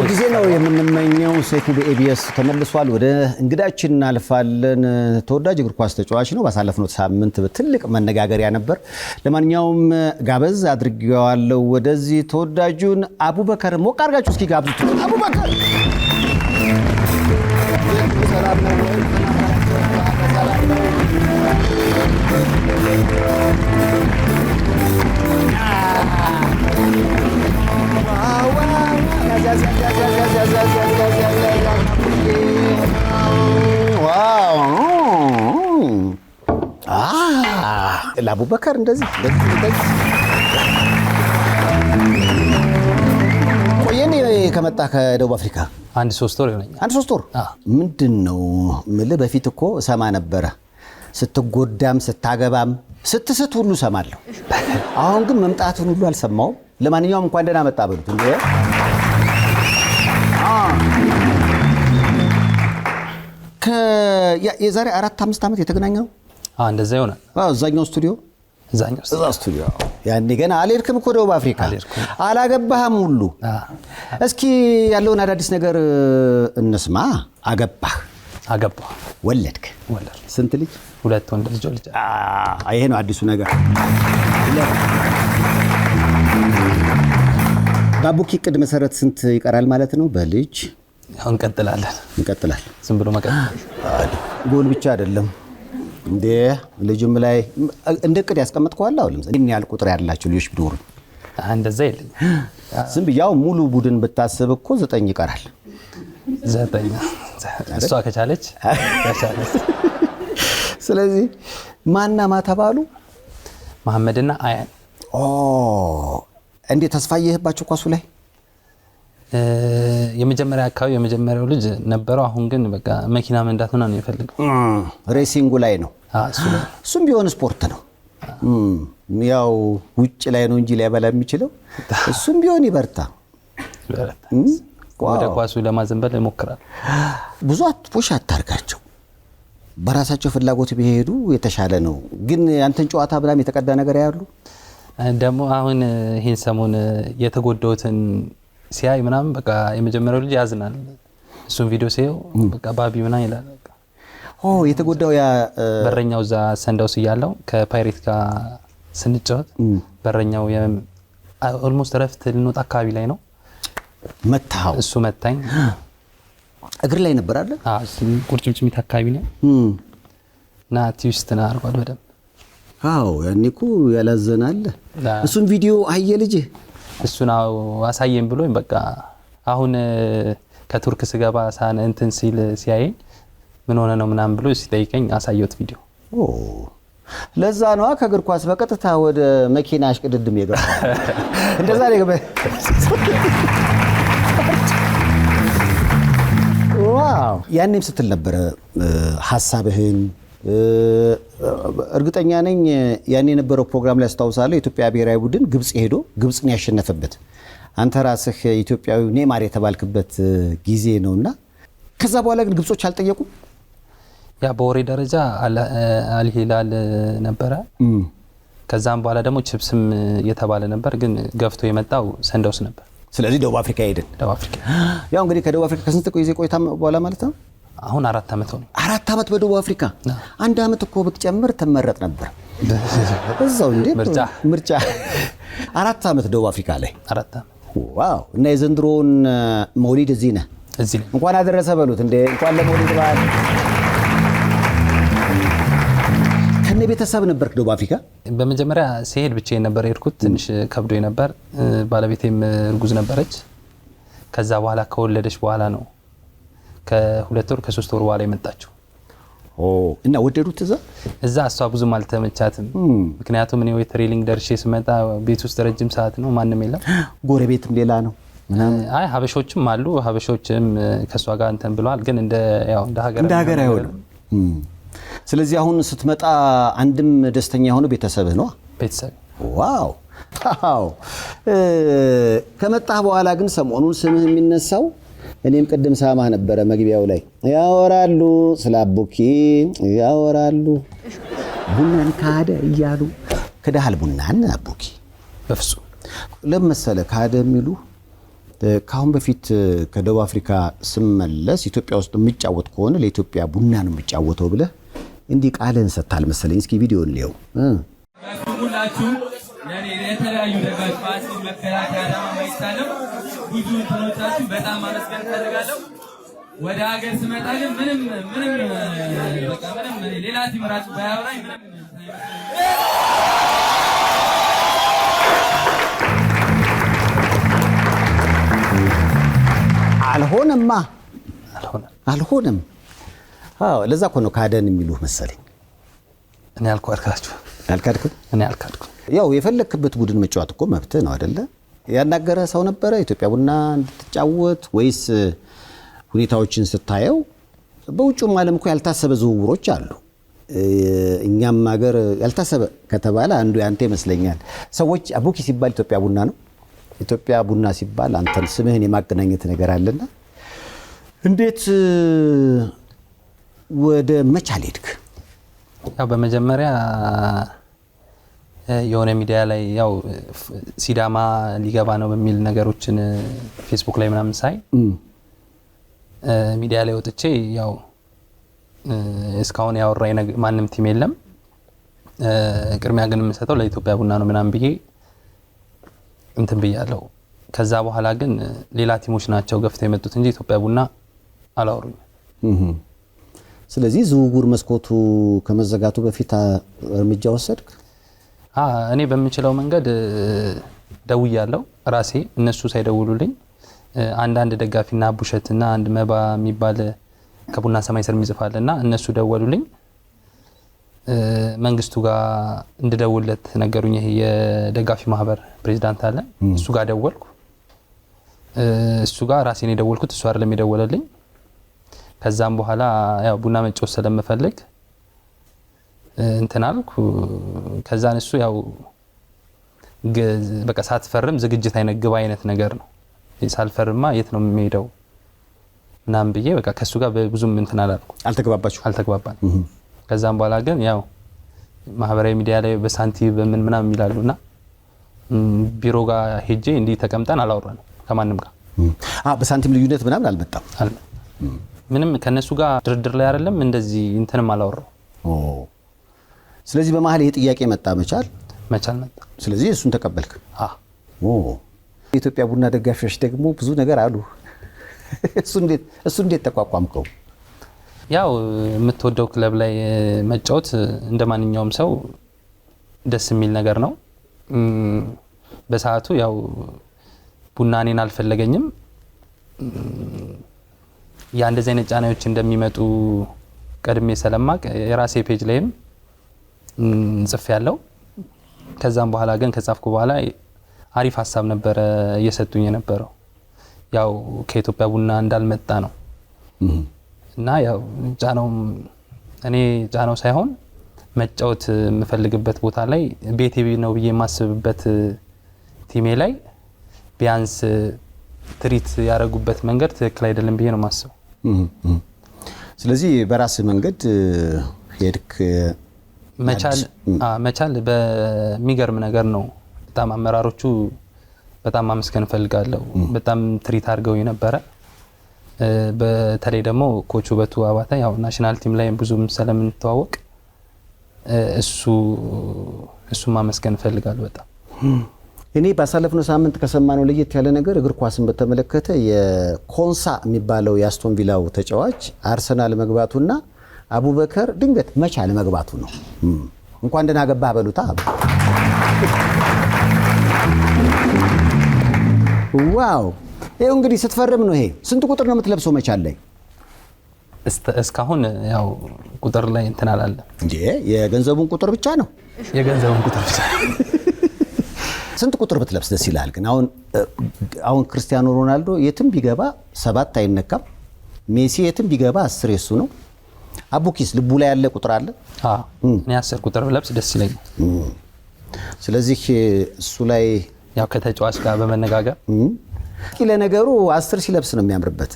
ጊዜ ነው የምንመኘው። ሰይፉ በኤቢኤስ ተመልሷል። ወደ እንግዳችን እናልፋለን። ተወዳጅ እግር ኳስ ተጫዋች ነው። ባሳለፍነው ሳምንት በትልቅ መነጋገሪያ ነበር። ለማንኛውም ጋበዝ አድርጌዋለሁ ወደዚህ ተወዳጁን አቡበከር። ሞቅ አድርጋችሁ እስኪ ጋብዙት። አቡበከር ሰላም ነው ወይ? ሰላም ነው። ለአቡበከር እንደዚህ ቆየን ከመጣ ከደቡብ አፍሪካ አንድ 3 ወር ይሆነኛል። አንድ 3 ወር ምንድነው ምልህ? በፊት እኮ ሰማ ነበረ ስትጎዳም ስታገባም ስትስት ሁሉ ሰማለሁ። አሁን ግን መምጣቱን ሁሉ አልሰማውም። ለማንኛውም እንኳን ደህና መጣ በሉት እንዴ። የዛሬ 4-5 ዓመት የተገናኘነው እንደዛ ይሆናል። እዛኛው ስቱዲዮ ስቱዲዮ ያኔ ገና አልሄድክም እኮ ደቡብ አፍሪካ አላገባህም ሁሉ። እስኪ ያለውን አዳዲስ ነገር እንስማ። አገባህ፣ ወለድክ። ስንት ልጅ? 2 ወንድ ልጆች። ይሄ ነው አዲሱ ነገር። ባቡኪ ቅድ መሰረት ስንት ይቀራል ማለት ነው? በልጅ እንቀጥላለን። ዝም ብሎ መቀጠል ጎል ብቻ አይደለም እንዴ? ልጅም ላይ እንደ ቅድ ያስቀመጥከዋል? አሁን ለምሳሌ ምን ያህል ቁጥር ያላቸው ልጆች ቢኖሩ? እንደዛ የለኝ። ዝም ብያው ሙሉ ቡድን ብታስብ እኮ 9 ይቀራል። 9 እሷ ከቻለች። ስለዚህ ማና ማተባሉ መሐመድና አያን። እንዴ ተስፋየህባቸው ኳሱ ላይ? የመጀመሪያ አካባቢ የመጀመሪያው ልጅ ነበረው። አሁን ግን በቃ መኪና መንዳት ምናምን ነው የሚፈልገው። ሬሲንጉ ላይ ነው። እሱም ቢሆን ስፖርት ነው። ያው ውጭ ላይ ነው እንጂ ሊያበላ የሚችለው። እሱም ቢሆን ይበርታ። ወደ ኳሱ ለማዘንበል ይሞክራል። ብዙ ፑሽ አታርጋቸው። በራሳቸው ፍላጎት ቢሄዱ የተሻለ ነው። ግን አንተን ጨዋታ ብላም የተቀዳ ነገር ያሉ ደግሞ አሁን ይሄን ሰሞን የተጎዳውትን ሲያይ ምናምን በቃ የመጀመሪያው ልጅ ያዝናል። እሱን ቪዲዮ ሲያየው በቃ ባቢ ምናምን ይላል። በቃ የተጎዳው ያ በረኛው እዛ ሰንዳውስ እያለው ከፓይሬት ጋር ስንጫወት በረኛው ኦልሞስት ረፍት ልንወጣ አካባቢ ላይ ነው መታው። እሱ መታኝ። እግር ላይ ነበር አይደል? ቁርጭምጭሚት አካባቢ ነው እና ትዊስት ነው አርጓል በደም። ያኔ እኮ ያላዘናል። እሱን ቪዲዮ አየ ልጅ? እሱን አሳየኝ ብሎኝ በቃ አሁን ከቱርክ ስገባ ሳነ እንትን ሲያየኝ ምን ሆነ ነው ምናምን ብሎ ሲጠይቀኝ አሳየሁት ቪዲዮ። ለዛ ነው ከእግር ኳስ በቀጥታ ወደ መኪና አሽቅድድም የገባ። እንደዛ ነው የገባ። ያኔም ስትል ነበረ ሐሳብህን። እርግጠኛ ነኝ ያኔ የነበረው ፕሮግራም ላይ አስታውሳለሁ። የኢትዮጵያ ብሔራዊ ቡድን ግብጽ ሄዶ ግብጽን ያሸነፈበት አንተ ራስህ ኢትዮጵያዊ ኔማር የተባልክበት ጊዜ ነውና ከዛ በኋላ ግን ግብጾች አልጠየቁም? ያ በወሬ ደረጃ አልሂላል ነበረ። ከዛም በኋላ ደግሞ ቺፕስም የተባለ ነበር፣ ግን ገፍቶ የመጣው ሰንዳውስ ነበር። ስለዚህ ደቡብ አፍሪካ ሄድን። ያው እንግዲህ ከደቡብ አፍሪካ ከስንት ጊዜ ቆይታ በኋላ ማለት ነው? አሁን 4 ዓመት ሆነ። 4 ዓመት በደቡብ አፍሪካ። 1 ዓመት እኮ ብትጨምር ትመረጥ ነበር እዛው። እንዴ ምርጫ 4 ዓመት ደቡብ አፍሪካ ላይ 4 ዓመት። ዋው! እና የዘንድሮውን መውሊድ እዚህ ነህ? እዚህ ነኝ። እንኳን አደረሰ በሉት እንዴ! እንኳን ለመውሊድ በዓል። ከነ ቤተሰብ ነበርክ ደቡብ አፍሪካ? በመጀመሪያ ሲሄድ ብቻዬን ነበር የሄድኩት። ትንሽ ከብዶኝ ነበር። ባለቤቴም እርጉዝ ነበረች። ከዛ በኋላ ከወለደች በኋላ ነው ከ2 ወር ከ3 ወር በኋላ የመጣችው። እና ወደዱት እዛ? እሷ ብዙም አልተመቻትም። ምክንያቱም እኔ ትሬኒንግ ደርሼ ስመጣ ቤት ውስጥ ረጅም ሰዓት ነው፣ ማንም የለም። ጎረቤትም ሌላ ነው። አይ ሀበሾችም አሉ። ሀበሾችም ከሷ ጋር እንትን ብለዋል። ግን እንደ ሀገር አይሆንም። ስለዚህ አሁን ስትመጣ አንድም ደስተኛ የሆነው ቤተሰብህ ነው? ቤተሰብ። ዋው! ከመጣህ በኋላ ግን ሰሞኑን ስምህ የሚነሳው እኔም ቅድም ሳማህ ነበረ መግቢያው ላይ ያወራሉ፣ ስለ አቡኪ ያወራሉ። ቡናን ካደ እያሉ ክደሃል። ቡናን አቡኪ በፍጹም ለመሰለ ካደ የሚሉ ካሁን በፊት ከደቡብ አፍሪካ ስመለስ ኢትዮጵያ ውስጥ የሚጫወት ከሆነ ለኢትዮጵያ ቡና ነው የሚጫወተው ብለህ እንዲህ ቃልህን ሰጥተሃል መሰለኝ። እስኪ ቪዲዮ እንየው። ሁላችሁም ለኔ የተለያዩ ደጋፊ ፋሲል፣ መከላከያ፣ አዳማ ማይሳለም ብዙ እንትኖቻችሁ በጣም ማመስገን ፈልጋለሁ። ወደ ሀገር ስመጣ ግን ምንም ሌላ ቲም ራሱ ባያወራኝ ምንም አልሆነም። አዎ ለዛ እኮ ነው ካደን የሚሉህ መሰለኝ። እኔ አልካድኩም። እኔ አልካድኩም። ያው የፈለክበት ቡድን መጫወት እኮ መብትህ ነው አይደለ? ያናገረ ሰው ነበረ ኢትዮጵያ ቡና እንድትጫወት ወይስ ሁኔታዎችን ስታየው በውጭም ዓለም እኮ ያልታሰበ ዝውውሮች አሉ። እኛም ሀገር ያልታሰበ ከተባለ አንዱ ያንተ ይመስለኛል። ሰዎች አቡኪ ሲባል ኢትዮጵያ ቡና ነው፣ ኢትዮጵያ ቡና ሲባል አንተን ስምህን የማገናኘት ነገር አለና እንዴት ወደ መቻል ሄድክ? ያው በመጀመሪያ የሆነ ሚዲያ ላይ ያው ሲዳማ ሊገባ ነው በሚል ነገሮችን ፌስቡክ ላይ ምናምን ሳይ ሚዲያ ላይ ወጥቼ ያው እስካሁን ያወራኝ ማንም ቲም የለም፣ ቅድሚያ ግን የምሰጠው ለኢትዮጵያ ቡና ነው ምናምን ብዬ እንትን ብያለሁ። ከዛ በኋላ ግን ሌላ ቲሞች ናቸው ገፍተው የመጡት እንጂ ኢትዮጵያ ቡና አላወሩኝም። ስለዚህ ዝውውር መስኮቱ ከመዘጋቱ በፊት እርምጃ ወሰድክ? እኔ በምችለው መንገድ ደውያለሁ ራሴ፣ እነሱ ሳይደውሉልኝ አንዳንድ ደጋፊና ቡሸትና አንድ መባ የሚባል ከቡና ሰማይ ስር የሚጽፋልና እነሱ ደወሉልኝ። መንግስቱ ጋር እንድደውልለት ነገሩኝ። ይሄ የደጋፊ ማህበር ፕሬዝዳንት አለ፣ እሱ ጋር ደወልኩ። እሱ ጋር ራሴን የደወልኩት እሱ አይደለም የደወለልኝ። ከዛም በኋላ ያው ቡና መጫወት ስለምፈልግ እንትን አልኩ። ከዛን እሱ ያው በቃ ሳትፈርም ዝግጅት አይነት ግባ አይነት ነገር ነው። ሳልፈርማ የት ነው የሚሄደው ምናምን ብዬ በቃ ከሱ ጋር ብዙም እንትን አላልኩ። አልተግባባን። ከዛም በኋላ ግን ያው ማህበራዊ ሚዲያ ላይ በሳንቲም በምን ምናምን ይላሉና ቢሮ ጋር ሄጄ እንዲህ ተቀምጠን አላወራንም ከማንም ጋር። በሳንቲም ልዩነት ምናምን አልመጣም። ምንም ከነሱ ጋር ድርድር ላይ አይደለም እንደዚህ እንትንም አላወራው። ስለዚህ በመሀል ይሄ ጥያቄ መጣ፣ መቻል መጣ። ስለዚህ እሱን ተቀበልክ? የኢትዮጵያ ቡና ደጋፊዎች ደግሞ ብዙ ነገር አሉ። እሱ እንዴት ተቋቋምከው? ያው የምትወደው ክለብ ላይ መጫወት እንደማንኛውም ሰው ደስ የሚል ነገር ነው። በሰዓቱ ያው ቡና እኔን አልፈለገኝም። ያ እንደዚህ አይነት ጫናዎች እንደሚመጡ ቀድሜ ስለማቅ የራሴ ፔጅ ላይም ጽፍ ያለው። ከዛም በኋላ ግን ከጻፍኩ በኋላ አሪፍ ሀሳብ ነበረ እየሰጡኝ የነበረው። ያው ከኢትዮጵያ ቡና እንዳልመጣ ነው እና ያው ጫናው ሳይሆን መጫወት የምፈልግበት ቦታ ላይ ቤቴ ነው ብዬ የማስብበት ቲሜ ላይ ቢያንስ ትሪት ያደረጉበት መንገድ ትክክል አይደለም ብዬ ነው የማስበው። ስለዚህ በራስ መንገድ ሄድክ። መቻል በሚገርም ነገር ነው። በጣም አመራሮቹ በጣም ማመስገን ፈልጋለሁ። በጣም ትሪት አድርገው የነበረ በተለይ ደግሞ ኮቹ በቱ አባታ ያው ናሽናል ቲም ላይ ብዙም ስለምንተዋወቅ እሱ ማመስገን ፈልጋለሁ በጣም። እኔ ባሳለፍነው ሳምንት ከሰማነው ለየት ያለ ነገር እግር ኳስን በተመለከተ የኮንሳ የሚባለው የአስቶን ቪላው ተጫዋች አርሰናል መግባቱና አቡበከር ድንገት መቻል መግባቱ ነው። እንኳን ደህና ገባህ በሉታ። ዋው! ይሄው እንግዲህ ስትፈርም ነው። ይሄ ስንት ቁጥር ነው የምትለብሰው መቻል ላይ? እስካሁን ያው ቁጥር ላይ እንትን አላለ እንዴ? የገንዘቡን ቁጥር ብቻ ነው። የገንዘቡን ቁጥር ብቻ። ስንት ቁጥር ብትለብስ ደስ ይላል? ግን አሁን ክርስቲያኖ ሮናልዶ የትም ቢገባ 7 አይነካም። ሜሲ የትም ቢገባ 10 የሱ ነው። አቡኪስ ልቡ ላይ ያለ ቁጥር አለ? እኔ 10 ቁጥር ብለብስ ደስ ይለኛል። ስለዚህ እሱ ላይ ያው ከተጫዋች ጋር በመነጋገር ለነገሩ 10 ሲለብስ ነው የሚያምርበት።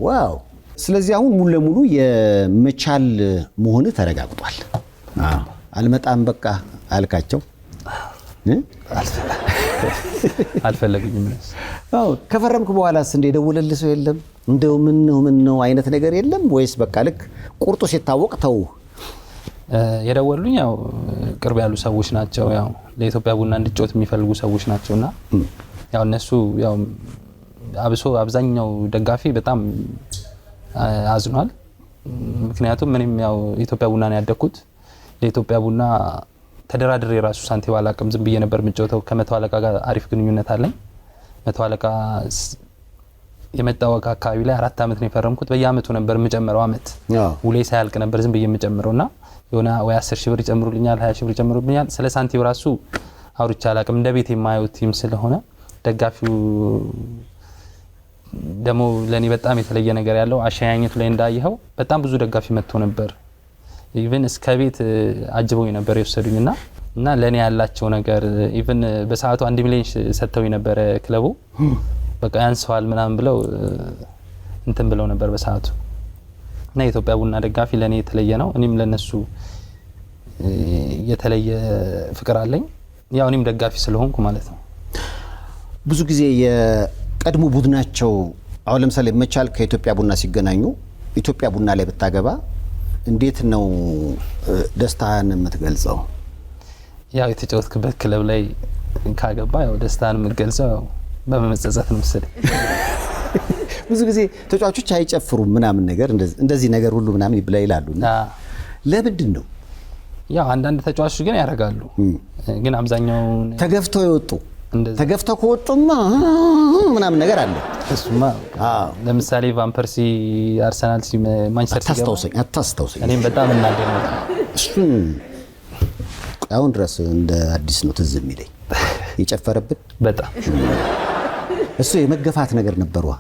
ዋው! ስለዚህ አሁን ሙሉ ለሙሉ የመቻል መሆን ተረጋግጧል። አልመጣም በቃ አልካቸው። አልፈለጉኝም። አዎ ከፈረምክ በኋላስ እንደ ደውለልህ ሰው የለም? እንደው ምን ነው አይነት ነገር የለም ወይስ በቃ ልክ ቁርጡ ሲታወቅ ተው? የደወሉኝ ያው ቅርብ ያሉ ሰዎች ናቸው። ያው ለኢትዮጵያ ቡና እንድጫወት የሚፈልጉ ሰዎች ናቸውና ያው እነሱ ያው አብሶ አብዛኛው ደጋፊ በጣም አዝኗል። ምክንያቱም ምንም ያው ኢትዮጵያ ቡና ነው ያደኩት። ለኢትዮጵያ ቡና ተደራድሬ የራሱ ሳንቲም አላቅም። ዝም ብዬ ነበር የምጫወተው። ከመቶ አለቃ ጋር አሪፍ ግንኙነት አለኝ። መቶ አለቃ የመጣው አካባቢ ላይ 4 አመት ነው የፈረምኩት። በየአመቱ ነበር የምጨምረው። አመት ውሌ ሳያልቅ ነበር ዝም ብዬ የምጨምረውና የሆነ ወይ 10 ሺህ ብር ይጨምሩልኛል፣ 20 ሺህ ብር ይጨምሩልኛል። ስለ ሳንቲም ራሱ አውርቼ አላቅም። እንደ ቤት የማየው ቲም ስለሆነ ደጋፊው ደግሞ ለኔ በጣም የተለየ ነገር ያለው አሸኛኘቱ ላይ እንዳየኸው በጣም ብዙ ደጋፊ መጥቶ ነበር። ኢቭን እስከ ቤት አጅበውኝ ነበር የወሰዱኝና ለኔ ያላቸው ነገር ኢቭን በሰዓቱ 1 ሚሊዮን ሰጥተውኝ ነበር ክለቡ። በቃ ያንሰዋል ምናምን ብለው እንትን ብለው ነበር በሰዓቱ። እና የኢትዮጵያ ቡና ደጋፊ ለኔ የተለየ ነው። እኔም ለነሱ የተለየ ፍቅር አለኝ። ያው እኔም ደጋፊ ስለሆንኩ ማለት ነው። ብዙ ጊዜ የቀድሞ ቡድናቸው አሁን ለምሳሌ መቻል ከኢትዮጵያ ቡና ሲገናኙ ኢትዮጵያ ቡና ላይ ብታገባ እንዴት ነው ደስታን የምትገልጸው? ያው የተጫወትክበት ክለብ ላይ ካገባ ያው ደስታን የምትገልጸው በመመጸጸት ነው መሰለኝ። ብዙ ጊዜ ተጫዋቾች አይጨፍሩም ምናምን ነገር እንደዚህ ነገር ሁሉ ምናምን ይላሉና ለምንድን ነው? ያው አንዳንድ ተጫዋቾች ግን ያደርጋሉ። ግን አብዛኛው ተገፍተው ይወጡ ተገፍተው ከወጡማ ምናምን ነገር አለ። እሱማ ለምሳሌ ቫን ፐርሲ አርሰናል ማንቸስተር ሲገባ አታስታውሰኝ። እኔም በጣም እናደኝ ነው። እሱን አሁን ድረስ እንደ አዲስ ነው ትዝ የሚለኝ የጨፈረብን በጣም እሱ የመገፋት ነገር ነበርዋ።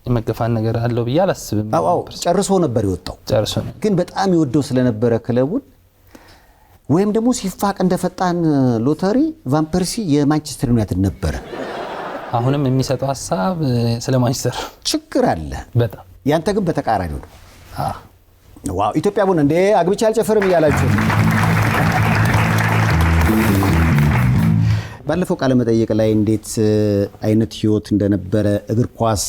የመገፋት ነገር አለው ብዬ አላስብም። አዎ ጨርሶ ነበር የወጣው። ጨርሶ ግን በጣም ይወደው ስለነበረ ክለቡን ወይም ደግሞ ሲፋቅ እንደፈጣን ሎተሪ ቫን ፐርሲ የማንቸስተር ዩናይትድ ነበረ። አሁንም የሚሰጠው ሐሳብ ስለ ማንቸስተር ችግር አለ በጣም። ያንተ ግን በተቃራኒው ነው። ዋው ኢትዮጵያ ቡና እንደ አግብቼ አልጨፈርም እያላችሁ ባለፈው ቃለ መጠይቅ ላይ እንዴት አይነት ህይወት እንደነበረ እግር ኳስ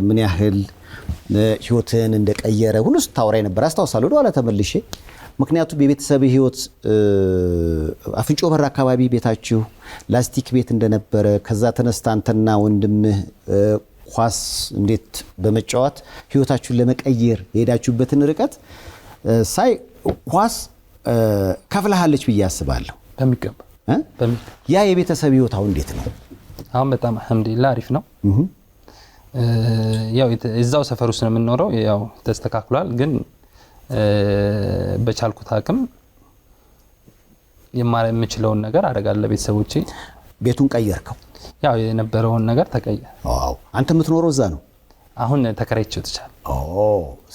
ምን ያህል ህይወትን እንደቀየረ ሁሉ ስታወራ ነበር አስታውሳለሁ። ወደ ኋላ ተመልሼ ምክንያቱም የቤተሰብ ህይወት አፍንጮ በር አካባቢ ቤታችሁ ላስቲክ ቤት እንደነበረ ከዛ ተነስታ አንተና ወንድምህ ኳስ እንዴት በመጫወት ህይወታችሁን ለመቀየር የሄዳችሁበትን ርቀት ሳይ ኳስ ከፍለሃለች ብዬ አስባለሁ። በሚገባ ያ የቤተሰብ ህይወት አሁን እንዴት ነው? አሁን በጣም አልሐምዱሊላህ አሪፍ ነው። ያው እዛው ሰፈር ውስጥ ነው የምንኖረው። ያው ተስተካክሏል። ግን በቻልኩት አቅም የማልችለውን ነገር አደርጋለሁ ለቤተሰቦቼ። ቤቱን ቀየርከው? ያው የነበረውን ነገር ተቀየረ። አዎ አንተ የምትኖረው እዛ ነው? አሁን ተከራይቼው ተቻለ።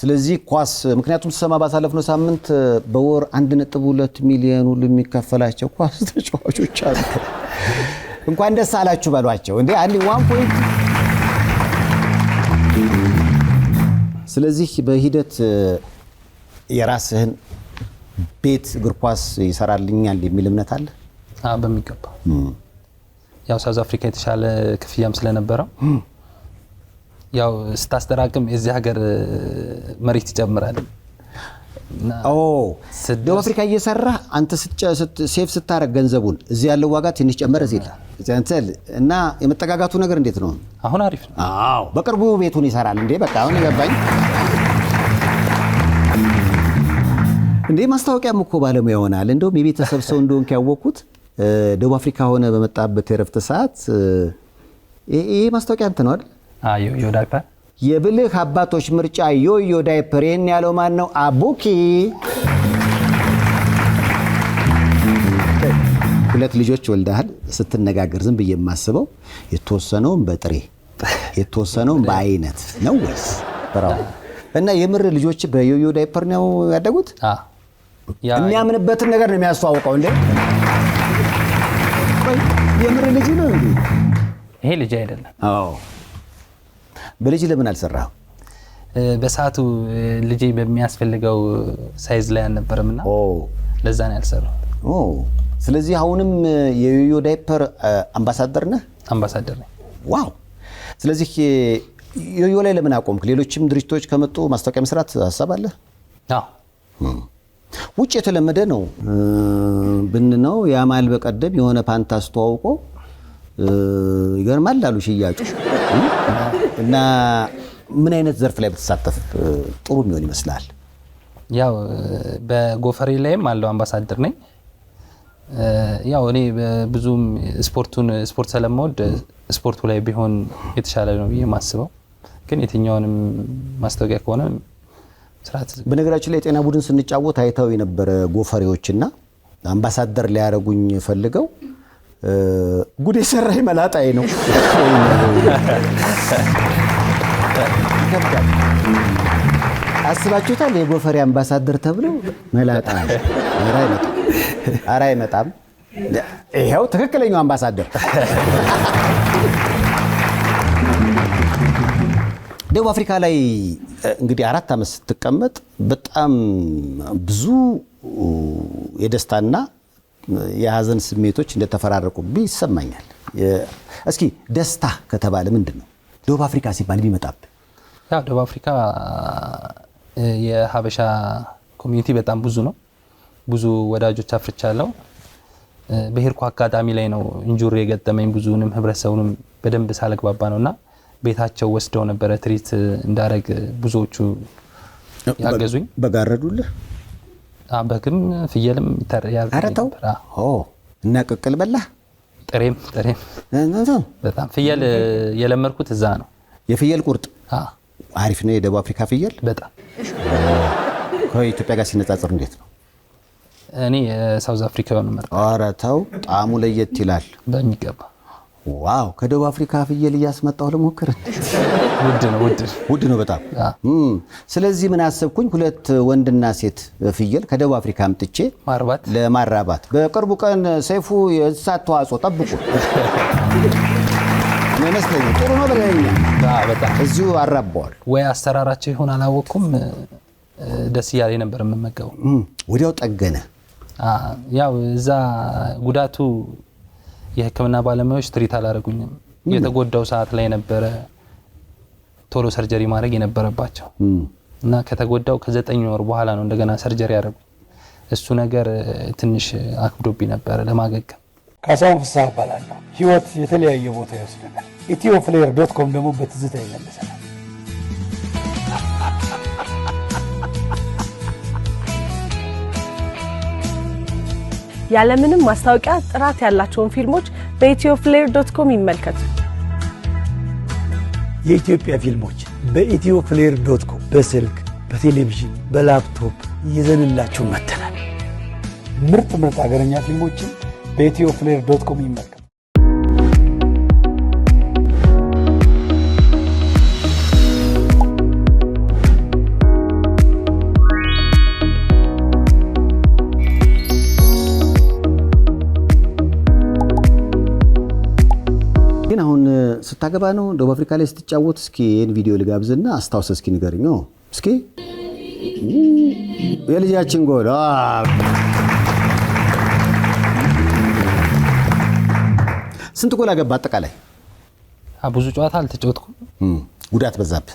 ስለዚህ ኳስ ምክንያቱም ተሰማ ባሳለፍነው ሳምንት በወር 1.2 ሚሊዮን ሁሉ የሚከፈላቸው ኳስ ተጫዋቾች አሉ። እንኳን ደስ አላችሁ በሏቸው እንዴ አንዲ 1 ስለዚህ በሂደት የራስህን ቤት እግር ኳስ ይሰራልኛል የሚል እምነት አለ? በሚገባ ያው ሳውዝ አፍሪካ የተሻለ ክፍያም ስለነበረው ያው ስታስተራቅም የዚህ ሀገር መሬት ይጨምራል። ደቡብ አፍሪካ እየሰራ አንተ ሴፍ ስታረግ ገንዘቡን እዚህ ያለው ዋጋ ትንሽ ጨመረ ሲል እና የመጠጋጋቱ ነገር እንዴት ነው? አሁን አሪፍ ነው። በቅርቡ ቤቱን ይሰራል እንዴ? በቃ አሁን ይገባኝ እንዴ። ማስታወቂያም እኮ ባለሙያ ይሆናል። እንደውም የቤተሰብ ሰው እንደሆንክ ያወቅኩት ደቡብ አፍሪካ ሆነ በመጣበት የረፍት ሰዓት ይሄ ማስታወቂያ አንተ ነው አይደል? ዮዮ ዳይፐር የብልህ አባቶች ምርጫ ዮዮ ዳይፐር። ይሄን ያለው ማን ነው? አቡኪ። 2 ልጆች ወልደሃል። ስትነጋገር ዝም ብዬ የማስበው የተወሰነውን በጥሬ የተወሰነውን በአይነት ነው ወይስ በራው? እና የምር ልጆች በዮዮ ዳይፐር ነው ያደጉት? የሚያምንበትን ነገር ነው የሚያስተዋውቀው እንዴ? የምር ልጅ ነው እንዴ? ይሄ ልጅ አይደለም። በልጅ ለምን አልሰራው? በሰዓቱ ልጅ በሚያስፈልገው ሳይዝ ላይ አልነበረምና ለዛ ነው ያልሰራው። ስለዚህ አሁንም የዮዮ ዳይፐር አምባሳደር ነህ? አምባሳደር ነኝ። ዋው! ስለዚህ ዮዮ ላይ ለምን አቆምክ? ሌሎችም ድርጅቶች ከመጡ ማስታወቂያ መስራት ሀሳብ አለ? አዎ። ውጭ የተለመደ ነው ብንነው ያማል በቀደም የሆነ ፓንት አስተዋውቆ ይገርማል አሉ ሽያጩ። እና ምን አይነት ዘርፍ ላይ ብትሳተፍ ጥሩ የሚሆን ይመስላል? ያው በጎፈሬ ላይም አለው አምባሳደር ነኝ። ያው እኔ ብዙም ስፖርት ስለምወድ ስፖርቱ ላይ ቢሆን የተሻለ ነው ብዬ ማስበው፣ ግን የትኛውንም ማስታወቂያ ከሆነ ስራት። በነገራችን ላይ የጤና ቡድን ስንጫወት አይተው የነበረ ጎፈሬዎችና አምባሳደር ሊያረጉኝ ፈልገው ጉድ የሰራኝ መላጣዬ ነው። አስባችሁታል? የጎፈሬ አምባሳደር ተብለው መላጣ። ኧረ አይመጣም። ይኸው ትክክለኛው አምባሳደር። ደቡብ አፍሪካ ላይ እንግዲህ 4 ዓመት ስትቀመጥ በጣም ብዙ የደስታና የሀዘን ስሜቶች እንደተፈራረቁብኝ ይሰማኛል። እስኪ ደስታ ከተባለ ምንድን ነው? ደቡብ አፍሪካ ሲባል ቢመጣብህ? ያው ደቡብ አፍሪካ የሀበሻ ኮሚኒቲ በጣም ብዙ ነው። ብዙ ወዳጆች አፍርቻለሁ። በሄድኩ አጋጣሚ ላይ ነው ኢንጁሪ የገጠመኝ። ብዙንም ህብረተሰቡንም በደንብ ሳልግባባ ነውና ቤታቸው ወስደው ነበረ ትሪት እንዳረግ ብዙዎቹ ያገዙኝ። በጋረዱልህ? በግም ፍየልም አረተው? እና ቅቅል በላህ? ጥሬም በጣም ፍየል የለመድኩት እዛ ነው። የፍየል ቁርጥ አሪፍ ነው። የደቡብ አፍሪካ ፍየል በጣም ከኢትዮጵያ ጋር ሲነጻጸር እንዴት ነው? እኔ ሳውዝ አፍሪካውን መርጣ። ኧረ ተው፣ ጣዕሙ ለየት ይላል በሚገባ። ዋው! ከደቡብ አፍሪካ ፍየል እያስመጣሁ ለሞክር። ውድ ነው በጣም። ስለዚህ ምን አሰብኩኝ፣ 2 ወንድና ሴት ፍየል ከደቡብ አፍሪካ አምጥቼ ለማራባት። በቅርቡ ቀን ሰይፉ የእንስሳት ተዋጽኦ ጠብቁ ይመስለኛል። ጥሩ ነው ብለኸኛል። እዚሁ አራባዋል ወይ አሰራራቸው ይሆን አላወቅኩም። ደስ እያለኝ ነበር የምመገበው። ወዲያው ጠገነ። ያው እዛ ጉዳቱ የሕክምና ባለሙያዎች ትሪት አላደረጉኝም። የተጎዳው ሰዓት ላይ ነበረ ቶሎ ሰርጀሪ ማድረግ የነበረባቸው እና ከተጎዳው ከ9 ወር በኋላ ነው እንደገና ሰርጀሪ ያደረጉ። እሱ ነገር ትንሽ አክብዶብኝ ነበረ ለማገገም። ካሳሁን ፍስሐ እባላለሁ። ህይወት የተለያየ ቦታ ይወስደናል። ethioplayer.com ደግሞ በትዝታ ይመልሰናል። ያለምንም ማስታወቂያ ጥራት ያላቸውን ፊልሞች በethioplayer.com ይመልከቱ። የኢትዮጵያ ፊልሞች በethioplayer.com በስልክ፣ በቴሌቪዥን፣ በላፕቶፕ ይዘንላችሁ መተናል። ምርጥ ሀገረኛ ፊልሞችን በethioplayer.com ይመልከቱ። ግን አሁን ስታገባ ነው ደቡብ አፍሪካ ላይ ስትጫወት? እስኪ ይህን ቪዲዮ ልጋብዝና አስታውስ እስኪ ንገረኝ። እስኪ የልጃችን ጎል ስንት ጎል አገባ አጠቃላይ? ብዙ ጨዋታ አልተጫወትኩም። ጉዳት በዛብህ?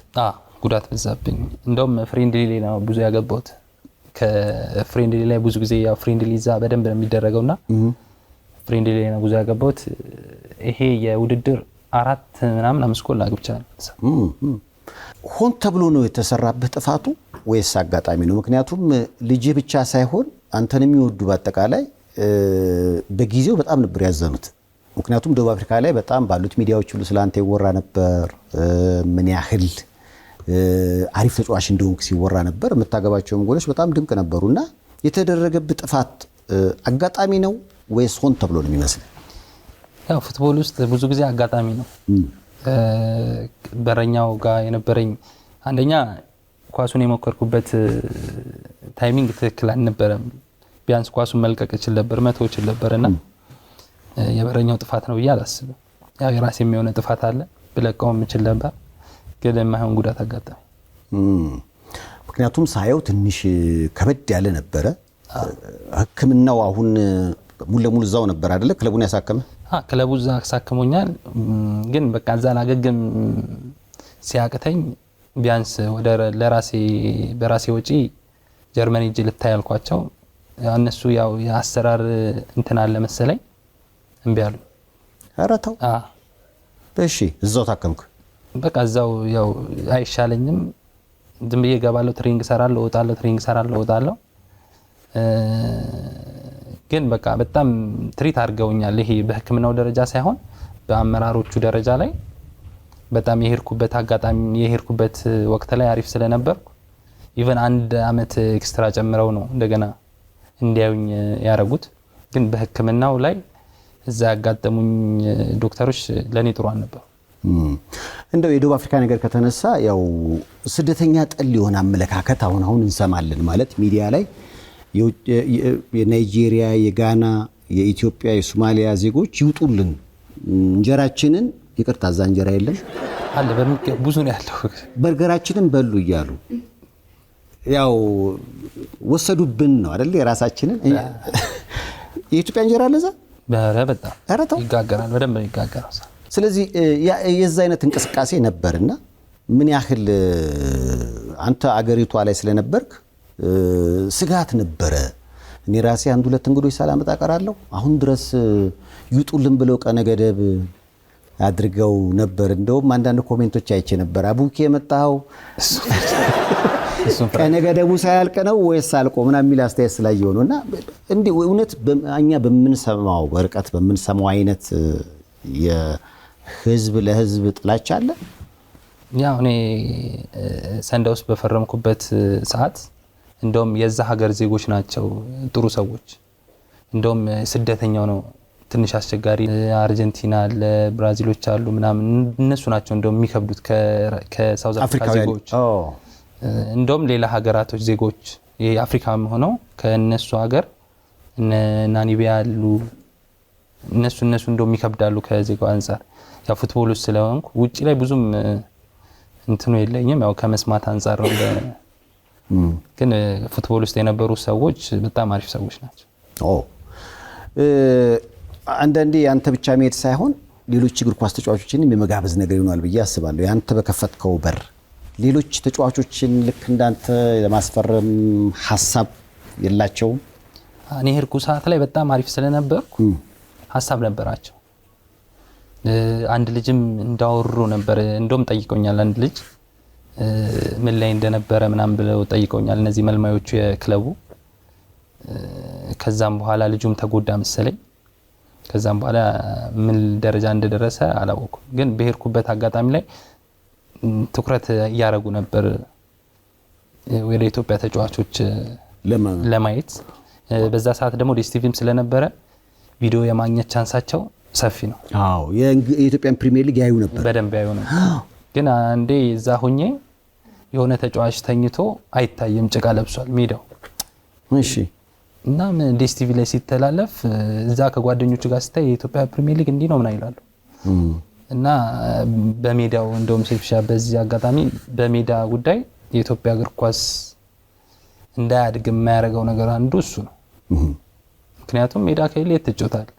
ጉዳት በዛብኝ። እንደውም ፍሬንድሊ ላይ ነው ብዙ ያገባሁት። ከፍሬንድሊ ላይ ብዙ ጊዜ ያው ፍሬንድሊ እዛ በደንብ ነው የሚደረገውና ፍሬንድሊ ላይ ነው ብዙ ያገባሁት። ይሄ የውድድር 4 ጎል አግብቻለሁ። ሆን ተብሎ ነው የተሰራበት ጥፋቱ ወይስ አጋጣሚ ነው? ምክንያቱም ልጅ ብቻ ሳይሆን አንተን የሚወዱ በአጠቃላይ በጊዜው በጣም ነበር ያዘኑት። ምክንያቱም ደቡብ አፍሪካ ላይ በጣም ባሉት ሚዲያዎች ሁሉ ስላንተ ይወራ ነበር። ምን ያህል አሪፍ ተጫዋች እንደሆንክ ሲወራ ነበር። የምታገባቸውም ጎሎች በጣም ድንቅ ነበሩና የተደረገብህ ጥፋት አጋጣሚ ነው ወይስ ሆን ተብሎ ነው የሚመስለው? ያው ፉትቦል ውስጥ ብዙ ጊዜ አጋጣሚ ነው። በረኛው ጋር የነበረኝ አንደኛ ኳሱን የሞከርኩበት ታይሚንግ ትክክል አልነበረም። ቢያንስ ኳሱን መልቀቅ እችል ነበር፣ መተው እችል ነበርና የበረኛው ጥፋት ነው ብዬ አላስብም። ያው የራሴ የሚሆነ ጥፋት አለ፣ ብለቀውም እችል ነበር፣ ግን የማይሆን ጉዳት አጋጣሚ። ምክንያቱም ሳየው ትንሽ ከበድ ያለ ነበረ። ሕክምናው አሁን ሙሉ ለሙሉ እዛው ነበር አይደለ? ክለቡን ያሳከመ? ክለቡ እዛ አሳክሞኛል። ግን በቃ እዛ ላገግም ሲያቅተኝ ቢያንስ ወደ በራሴ ወጪ ጀርመን ሄጄ ልታይ ያልኳቸው እነሱ ያው የአሰራር እንትን አለ መሰለኝ እምቢ አሉ። ኧረ ተው። እሺ እዛው ታከምኩ። በቃ እዛው ያው አይሻለኝም። ዝም ብዬ እገባለሁ፣ ትሬኒንግ እሰራለሁ፣ እወጣለሁ፣ ትሬኒንግ እሰራለሁ፣ እወጣለሁ። ግን በቃ በጣም ትሪት አድርገውኛል። ይሄ በህክምናው ደረጃ ሳይሆን በአመራሮቹ ደረጃ ላይ በጣም የሄድኩበት ወቅት ላይ አሪፍ ስለነበርኩ ኢቨን 1 አመት ኤክስትራ ጨምረው ነው እንደገና እንዲያዩኝ ያረጉት። ግን በህክምናው ላይ እዛ ያጋጠሙኝ ዶክተሮች ለኔ ጥሩ አልነበሩ። እንደው የደቡብ አፍሪካ ነገር ከተነሳ ያው ስደተኛ ጠል የሆነ አመለካከት አሁን እንሰማለን። ማለት ሚዲያ ላይ የናይጄሪያ፣ የጋና፣ የኢትዮጵያ፣ የሶማሊያ ዜጎች ይውጡልን እንጀራችንን፣ ይቅርታ እዛ እንጀራ የለም አለ ብዙ ነው ያለው፣ በርገራችንን በሉ እያሉ ያው ወሰዱብን ነው አይደል? የራሳችንን የኢትዮጵያ እንጀራ ለዛ በጣም ይጋገራል፣ በደንብ ይጋገራል። ስለዚህ የዛ አይነት እንቅስቃሴ ነበርና ምን ያህል አንተ አገሪቷ ላይ ስለነበርክ ስጋት ነበረ? እኔ ራሴ 1-2 እንግዶች ሳላመጣ ቀራለሁ አሁን ድረስ ይውጡልን ብለው ቀነ ገደብ አድርገው ነበር። እንደውም አንዳንድ ኮሜንቶች አይቼ ነበር። አቡኪ የመጣው ቀነ ገደቡ ሳያልቅ ነው ወይስ አልቆ ምናምን የሚል አስተያየት ስላየው ነውና እንዴ እውነት እኛ በምንሰማው በርቀት በምንሰማው አይነት የህዝብ ለህዝብ ጥላቻ አለ? ያው እኔ ሰንዳውስ በፈረምኩበት ሰዓት እንደውም የዛ ሀገር ዜጎች ናቸው ጥሩ ሰዎች። እንደውም ስደተኛው ነው ትንሽ አስቸጋሪ። አርጀንቲና አለ፣ ብራዚሎች አሉ ምናምን እነሱ ናቸው እንደውም የሚከብዱት ከሳውዝ አፍሪካ ዜጎች። እንደውም ሌላ ሀገራቶች ዜጎች የአፍሪካም ሆነው ከነሱ ሀገር ናሚቢያ አሉ እነሱ እንደውም ይከብዳሉ ከዜጋው አንፃር። ያው ፉትቦል ውስጥ ስለሆንኩ ውጪ ላይ ብዙም እንትኑ የለኝም፣ ያው ከመስማት አንፃር ነው። ግን ፉትቦል ውስጥ የነበሩ ሰዎች በጣም አሪፍ ሰዎች ናቸው። አንዳንዴ ያንተ ብቻ መሄድ ሳይሆን ሌሎች እግር ኳስ ተጫዋቾችንም የመጋበዝ ነገር ይሆናል ብዬ አስባለሁ። ያንተ በከፈትከው በር ሌሎች ተጫዋቾችን ልክ እንዳንተ ለማስፈረም ሐሳብ የላቸውም? እኔ ሄድኩ ሰዓት ላይ በጣም አሪፍ ስለነበርኩ ሐሳብ ነበራቸው። አንድ ልጅም እንዳወሩ ነበር። እንደውም ጠይቀውኛል። አንድ ልጅ ምን ላይ እንደነበረ ምናምን ብለው ጠይቀውኛል እነዚህ መልማዮቹ የክለቡ። ከዛም በኋላ ልጁም ተጎዳ መሰለኝ። ከዛም በኋላ ምን ደረጃ እንደደረሰ አላወኩም። ግን በሄድኩበት አጋጣሚ ላይ ትኩረት እያረጉ ነበር ወደ ኢትዮጵያ ተጫዋቾች ለማየት። በዛ ሰዓት ደግሞ ዲስቲቪም ስለነበረ ቪዲዮ የማግኘት ቻንሳቸው ሰፊ ነው። አዎ የኢትዮጵያን ፕሪሚየር ሊግ ያዩ ነበር፣ በደንብ ያዩ ነበር። ግን አንዴ እዛ ሆኜ የሆነ ተጫዋች ተኝቶ አይታየም፣ ጭቃ ለብሷል ሜዳው። እሺ። እና ዲስቲቪ ላይ ሲተላለፍ እዛ ከጓደኞቹ ጋር ስታይ የኢትዮጵያ ፕሪሚየር ሊግ እንዲህ ነው ምን ይላሉ። እና በሜዳው እንደውም ሴፍሻ በዚህ አጋጣሚ በሜዳ ጉዳይ የኢትዮጵያ እግር ኳስ እንዳያድግ የማያደርገው ነገር አንዱ እሱ ነው። ምክንያቱም ሜዳ ከሌለ የትጮታል።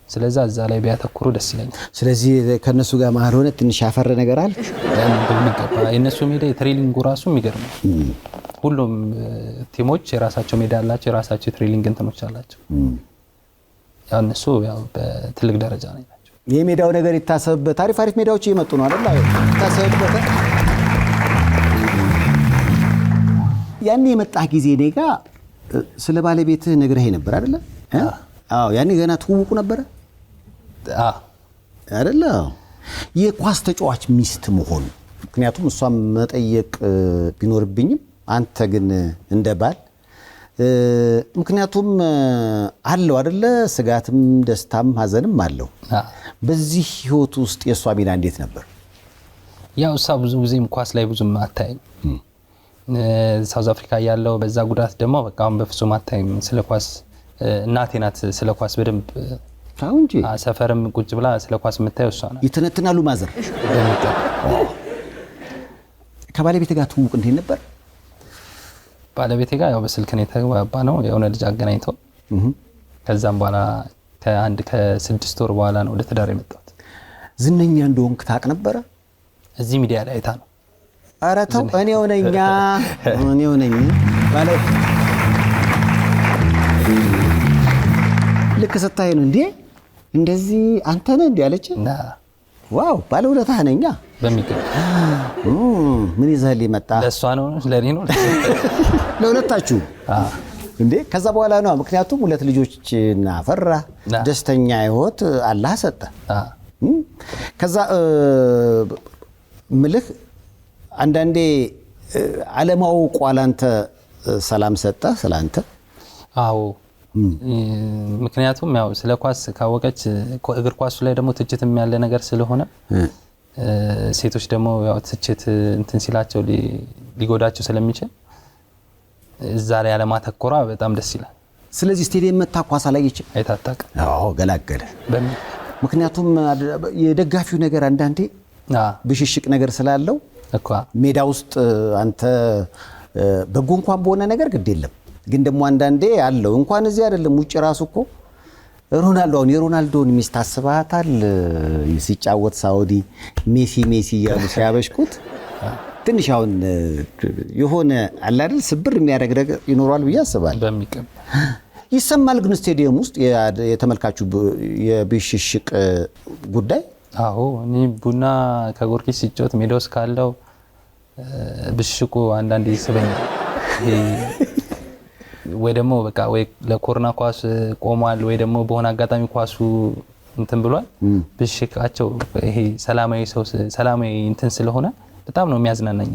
ስለዛ እዛ ላይ ቢያተኩሩ ደስ ይለኛል። ስለዚህ ከነሱ ጋር መሀል ሆነ ትንሽ ያፈረ ነገር አለ በሚገባ። የነሱ ሜዳ የትሬኒንጉ ራሱ የሚገርም ነው። ሁሉም ቲሞች የራሳቸው ሜዳ አላቸው፣ የራሳቸው የትሬኒንግ እንትኖች አላቸው። ያው እነሱ ያው በትልቅ ደረጃ ላይ ናቸው። የሜዳው ነገር ይታሰብበት። አሪፍ ሜዳዎች እየመጡ ነው አይደል? ይታሰብበት። ያኔ የመጣህ ጊዜ ኔጋ ስለ ባለቤትህ ነግረህ ነበር አይደል? አዎ ያኔ ገና ትውውቁ ነበረ አይደል? የኳስ ተጫዋች ሚስት መሆን ምክንያቱም እሷም መጠየቅ ቢኖርብኝም አንተ ግን እንደ ባል ምክንያቱም አለው አይደለ? ስጋትም ደስታም ሀዘንም አለው። በዚህ ህይወት ውስጥ የሷ ሚና እንዴት ነበር? ያው እሷ ብዙ ጊዜም ኳስ ላይ ብዙም አታይም። ሳውዝ አፍሪካ ያለው በዛ ጉዳት ደግሞ በቃ አሁን በፍጹም አታይም። ስለ ኳስ እናቴ ናት ስለ ኳስ በደንብ እንጂ ሰፈርም ቁጭ ብላ ስለ ኳስ የምታየው እሷ ናት። ይተነትናሉ ማዘር። ከባለቤት ጋር ትውውቅ እንዴት ነበር? ባለቤቴ ጋር ያው በስልክ ነው የተግባባ ነው የሆነ ልጅ አገናኝቶ ከዛም በኋላ ከ6 ወር በኋላ ነው ወደ ትዳር የመጣሁት። ዝነኛ እንደሆንክ ታውቅ ነበረ? እዚህ ሚዲያ ላይ አይታ ነው። ኧረ ተው እኔው ነኝ ማለት ልክ ስታይ ነው እንዴ እንደዚህ አንተ ነህ እንዴ አለች። ዋው ባለውለታህ ነኛ በሚገባ ምን ይዘህልኝ መጣ? ለእሷ ነው ለኔ ነው ለሁለታችሁ እንዴ? ከዛ በኋላ ነው ምክንያቱም 2 ልጆችና አፈራ ደስተኛ ህይወት አላህ ሰጠ። ከዛ ምልህ አንዳንዴ ዓለማውቋ ላንተ ሰላም ሰጠ ስላንተ? አዎ ምክንያቱም ያው ስለ ኳስ ካወቀች እግር ኳሱ ላይ ደግሞ ትችትም ያለ ነገር ስለሆነ ሴቶች ደግሞ ያው ትችት እንትን ሲላቸው ሊጎዳቸው ስለሚችል እዛ ላይ አለማተኮራ በጣም ደስ ይላል። ስለዚህ ስቴዲየም መታ ኳስ አላየች አይታጣቅ? አዎ ገላገለ። ምክንያቱም የደጋፊው ነገር አንዳንዴ ብሽሽቅ ነገር ስላለው እኮ ሜዳ ውስጥ አንተ በጎ እንኳን በሆነ ነገር ግድ የለም ግን ደግሞ አንዳንዴ አለው እንኳን እዚህ አይደለም ውጭ ራሱ እኮ ሮናልዶን የሮናልዶን ሚስት አስባታል ሲጫወት ሳውዲ ሜሲ ያሉ ሲያበሽኩት ትንሽ አሁን የሆነ አለ አይደል ስብር የሚያደርግ ነገር ይኖራል ብዬ አስባለሁ። በሚቀም ይሰማል ግን ስቴዲየም ውስጥ የተመልካቹ የብሽሽቅ ጉዳይ? አዎ እኔ ቡና ከጎርጊስ ሲጫወት ሜዳ ውስጥ ካለው ብሽሽቁ አንዳንዴ ይስበኛል። ወይ ደግሞ በቃ ወይ ለኮርና ኳስ ቆሟል ወይ ደግሞ በሆነ አጋጣሚ ኳሱ እንትን ብሏል ብሽሽቃቸው ይሄ ሰላማዊ እንትን ስለሆነ በጣም ነው የሚያዝናናኝ።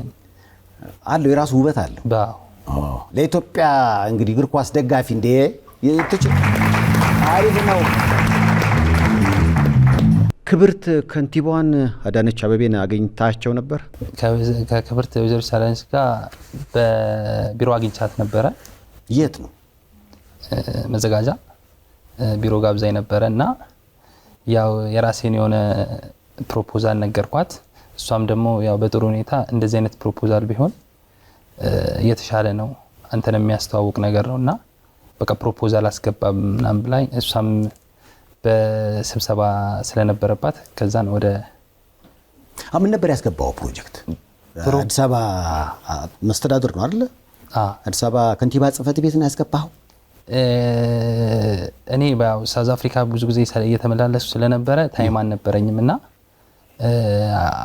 አለው የራሱ ውበት አለው። ለኢትዮጵያ እንግዲህ እግር ኳስ ደጋፊ እንደ አሪፍ ነው። ክብርት ከንቲባዋን አዳነች አቤቤን አግኝታቸው ነበር? ከክብርት ወይዘሮ አዳነች ጋር በቢሮ አግኝቻት ነበረ። የት ነው? መዘጋጃ ቢሮ ጋብዛኝ ነበረ እና ያው የራሴን የሆነ ፕሮፖዛል ነገርኳት። እሷም ደግሞ ያው በጥሩ ሁኔታ እንደዚህ አይነት ፕሮፖዛል ቢሆን የተሻለ ነው አንተን የሚያስተዋውቅ ነገር ነውና በቃ ፕሮፖዛል አስገባም ምናምን ብላኝ እሷም በስብሰባ ስለነበረባት ከዛ ነው ወደ ምን ነበር ያስገባው ፕሮጀክት? አዲስ አበባ መስተዳድር ነው አይደል? አዲስ አበባ ከንቲባ ጽሕፈት ቤት ነው ያስገባው። እኔ በሳውዝ አፍሪካ ብዙ ጊዜ እየተመላለሱ ስለነበረ ታይም አልነበረኝም እና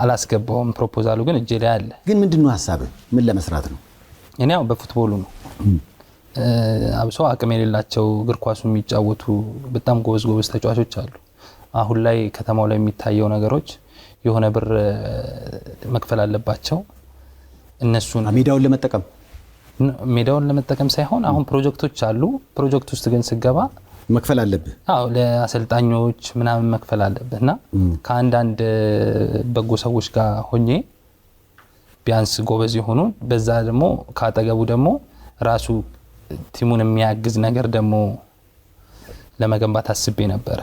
አላስገባውም። ፕሮፖዛሉ ግን እጄ ላይ አለ። ግን ምንድነው ሐሳብ? ምን ለመስራት ነው? እኔ ያው በፉትቦሉ ነው አብሶ አቅም የሌላቸው እግር ኳሱ የሚጫወቱ በጣም ጎበዝ ተጫዋቾች አሉ። አሁን ላይ ከተማው ላይ የሚታየው ነገሮች የሆነ ብር መክፈል አለባቸው እነሱን ሜዳውን ለመጠቀም ሳይሆን አሁን ፕሮጀክቶች አሉ። ፕሮጀክት ውስጥ ግን ስገባ መክፈል አለብህ። አዎ ለአሰልጣኞች ምናምን መክፈል አለብህና ከአንዳንድ በጎ ሰዎች ጋር ሆኜ ቢያንስ ጎበዝ የሆኑ በዛ ደግሞ ካጠገቡ ደግሞ ራሱ ቲሙን የሚያግዝ ነገር ደግሞ ለመገንባት አስቤ ነበረ።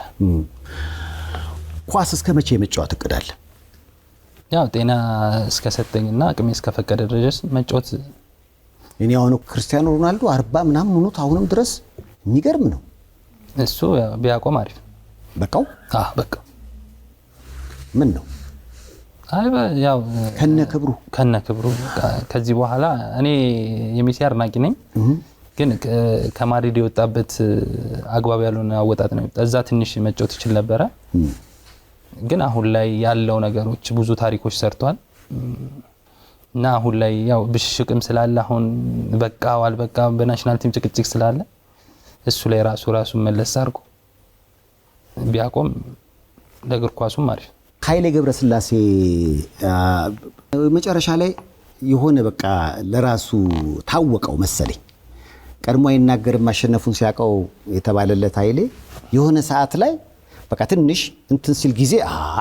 ኳስ እስከ መቼ መጫወት እቅዳለ? ያው ጤና እስከሰጠኝና አቅሜ እስከፈቀደ ድረስ መጫወት። እኔ አሁን ክርስቲያኖ ሮናልዶ 40 ምናምን ሆኖት አሁንም ድረስ የሚገርም ነው። እሱ ቢያቆም አሪፍ በቃው። በቃው ምን ነው ያው ከነክብሩ ከዚህ በኋላ እኔ የሜሲ አድናቂ ነኝ። ግን ከማድሪድ የወጣበት አግባብ ያልሆነ አወጣጥ ነው። እዛ ትንሽ መጫወት ይችል ነበረ። ግን አሁን ላይ ያለው ነገሮች ብዙ ታሪኮች ሰርቷል እና አሁን ላይ ያው ብሽሽቅም ስላለ አሁን በቃው አልበቃም በናሽናል ቲም ጭቅጭቅ ስላለ እሱ ላይ ራሱ መለስ አድርጎ ቢያቆም ለእግር ኳሱም አሪፍ። ኃይሌ ገብረስላሴ መጨረሻ ላይ የሆነ በቃ ለራሱ ታወቀው መሰለኝ። ቀድሞ አይናገርም ማሸነፉን ሲያቀው የተባለለት ኃይሌ የሆነ ሰዓት ላይ በቃ ትንሽ እንትን ሲል ጊዜ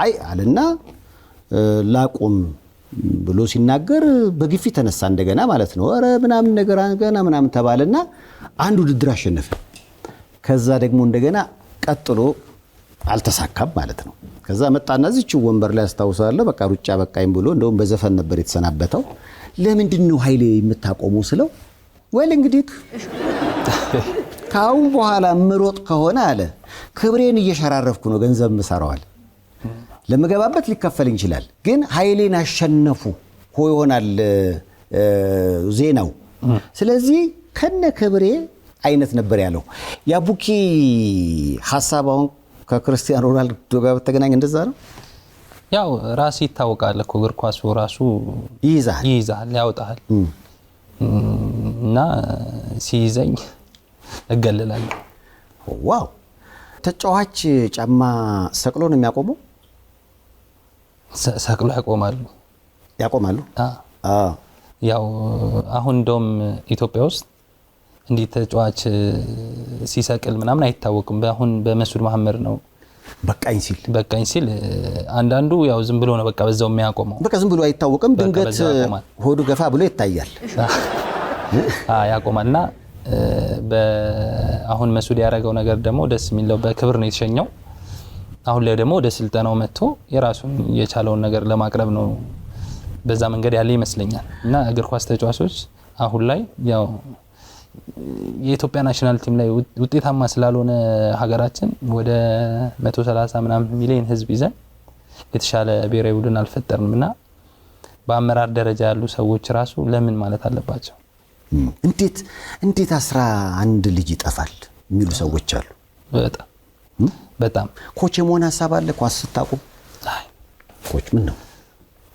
አይ አለና ላቁም ብሎ ሲናገር በግፊት ተነሳ እንደገና ማለት ነው። ኧረ ምናምን ነገር ገና ምናምን ተባለና አንድ ውድድር አሸነፈ። ከዛ ደግሞ እንደገና ቀጥሎ አልተሳካም ማለት ነው። ከዛ መጣና እዚች ወንበር ላይ አስታውሳለሁ በቃ ሩጫ በቃኝ ብሎ እንደውም በዘፈን ነበር የተሰናበተው። ለምንድን ነው ኃይሌ የምታቆመው ስለው ወይ እንግዲህ ካሁን በኋላ ምሮጥ ከሆነ አለ ክብሬን እየሸራረፍኩ ነው ገንዘብ ምሰራዋል ለመገባበት ሊከፈል ይችላል ግን ኃይሌን አሸነፉ ይሆናል ዜናው ስለዚህ ከነ ክብሬ አይነት ነበር ያለው ያቡኪ ሐሳባውን ከክርስቲያኖ ሮናልዶ ጋር በተገናኘ እንደዛ ነው ያው ራስ ይታወቃል እኮ እግር ኳሱ ራሱ ይይዛል ያወጣል እና ሲይዘኝ እገለላለሁ ዋው ተጫዋች ጫማ ሰቅሎ ነው የሚያቆመው ሰቅሎ ያቆማሉ ያው አሁን እንደውም ኢትዮጵያ ውስጥ እንዲህ ተጫዋች ሲሰቅል ምናምን አይታወቅም አሁን በመስዑድ መሐመድ ነው በቃኝ ሲል አንዳንዱ ያው ዝም ብሎ ነው በቃ በዛው የሚያቆመው በቃ ዝም ብሎ አይታወቅም ድንገት ሆዱ ገፋ ብሎ ይታያል ያቆማልና አሁን መስዑድ ያደረገው ነገር ደግሞ ደስ የሚለው በክብር ነው የተሸኘው አሁን ላይ ደግሞ ወደ ስልጠናው መጥቶ የራሱን የቻለውን ነገር ለማቅረብ ነው በዛ መንገድ ያለ ይመስለኛል እና እግር ኳስ ተጫዋቾች አሁን ላይ ያው የኢትዮጵያ ናሽናል ቲም ላይ ውጤታማ ስላልሆነ ሀገራችን ወደ 130 ምናምን ሚሊዮን ህዝብ ይዘን የተሻለ ብሔራዊ ቡድን አልፈጠርንምና በአመራር ደረጃ ያሉ ሰዎች ራሱ ለምን ማለት አለባቸው እንዴት 11 ልጅ ይጠፋል የሚሉ ሰዎች አሉ በጣም ኮች የመሆን ሐሳብ አለ ኳስ ስታቆም ኮች ምን ነው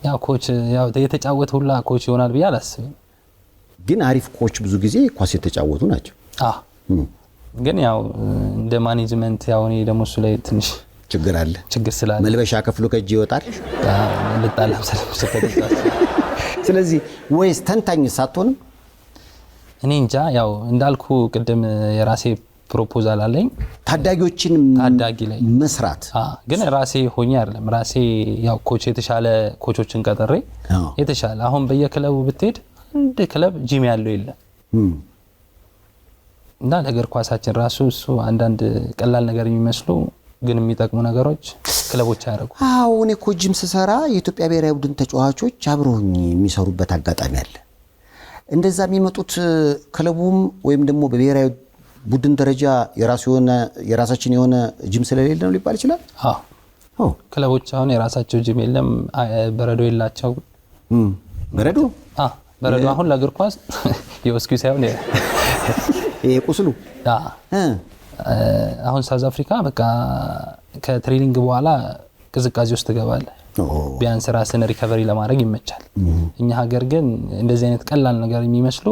ያው ኮች ያው የተጫወተ ሁላ ኮች ይሆናል ብዬ አላስብም ግን አሪፍ ኮች ብዙ ጊዜ ኳስ የተጫወቱ ናቸው ግን ያው እንደ ማኔጅመንት ያው እኔ ደግሞ እሱ ላይ ትንሽ ችግር ስላለ መልበሻ ከፍሎ ከጂ ይወጣል ለጣላም ስለዚህ ወይስ ተንታኝ ሳትሆንም እኔ እንጃ ያው እንዳልኩ ቅድም የራሴ ፕሮፖዛል አለኝ ታዳጊዎችን ታዳጊ ላይ መስራት ግን ራሴ ሆኜ አይደለም ራሴ ያው ኮች የተሻለ ኮቾችን ቀጥሬ የተሻለ አሁን በየክለቡ ብትሄድ እንደ ክለብ ጂም ያለው የለም እና ለእግር ኳሳችን ራሱ እሱ አንዳንድ ቀላል ነገር የሚመስሉ ግን የሚጠቅሙ ነገሮች ክለቦች ያደርጉ እኔ እኮ ጂም ስሰራ የኢትዮጵያ ብሔራዊ ቡድን ተጫዋቾች አብረውኝ የሚሰሩበት አጋጣሚ አለ እንደዛ የሚመጡት ክለቡም ወይም ደግሞ በብሔራዊ ቡድን ደረጃ የራሳችን የሆነ ጂም ስለሌለ ነው ሊባል ይችላል ክለቦች አሁን የራሳቸው ጂም የለም በረዶ የላቸው በረዶ አሁን ለእግር ኳስ የወስኪው ሳይሆን ቁስሉ አሁን ሳውዝ አፍሪካ በቃ ከትሬኒንግ በኋላ ቅዝቃዜ ውስጥ ተገባለ ቢያንስ ራስን ሪከቨሪ ለማድረግ ይመቻል እኛ ሀገር ግን እንደዚህ አይነት ቀላል ነገር የሚመስሉ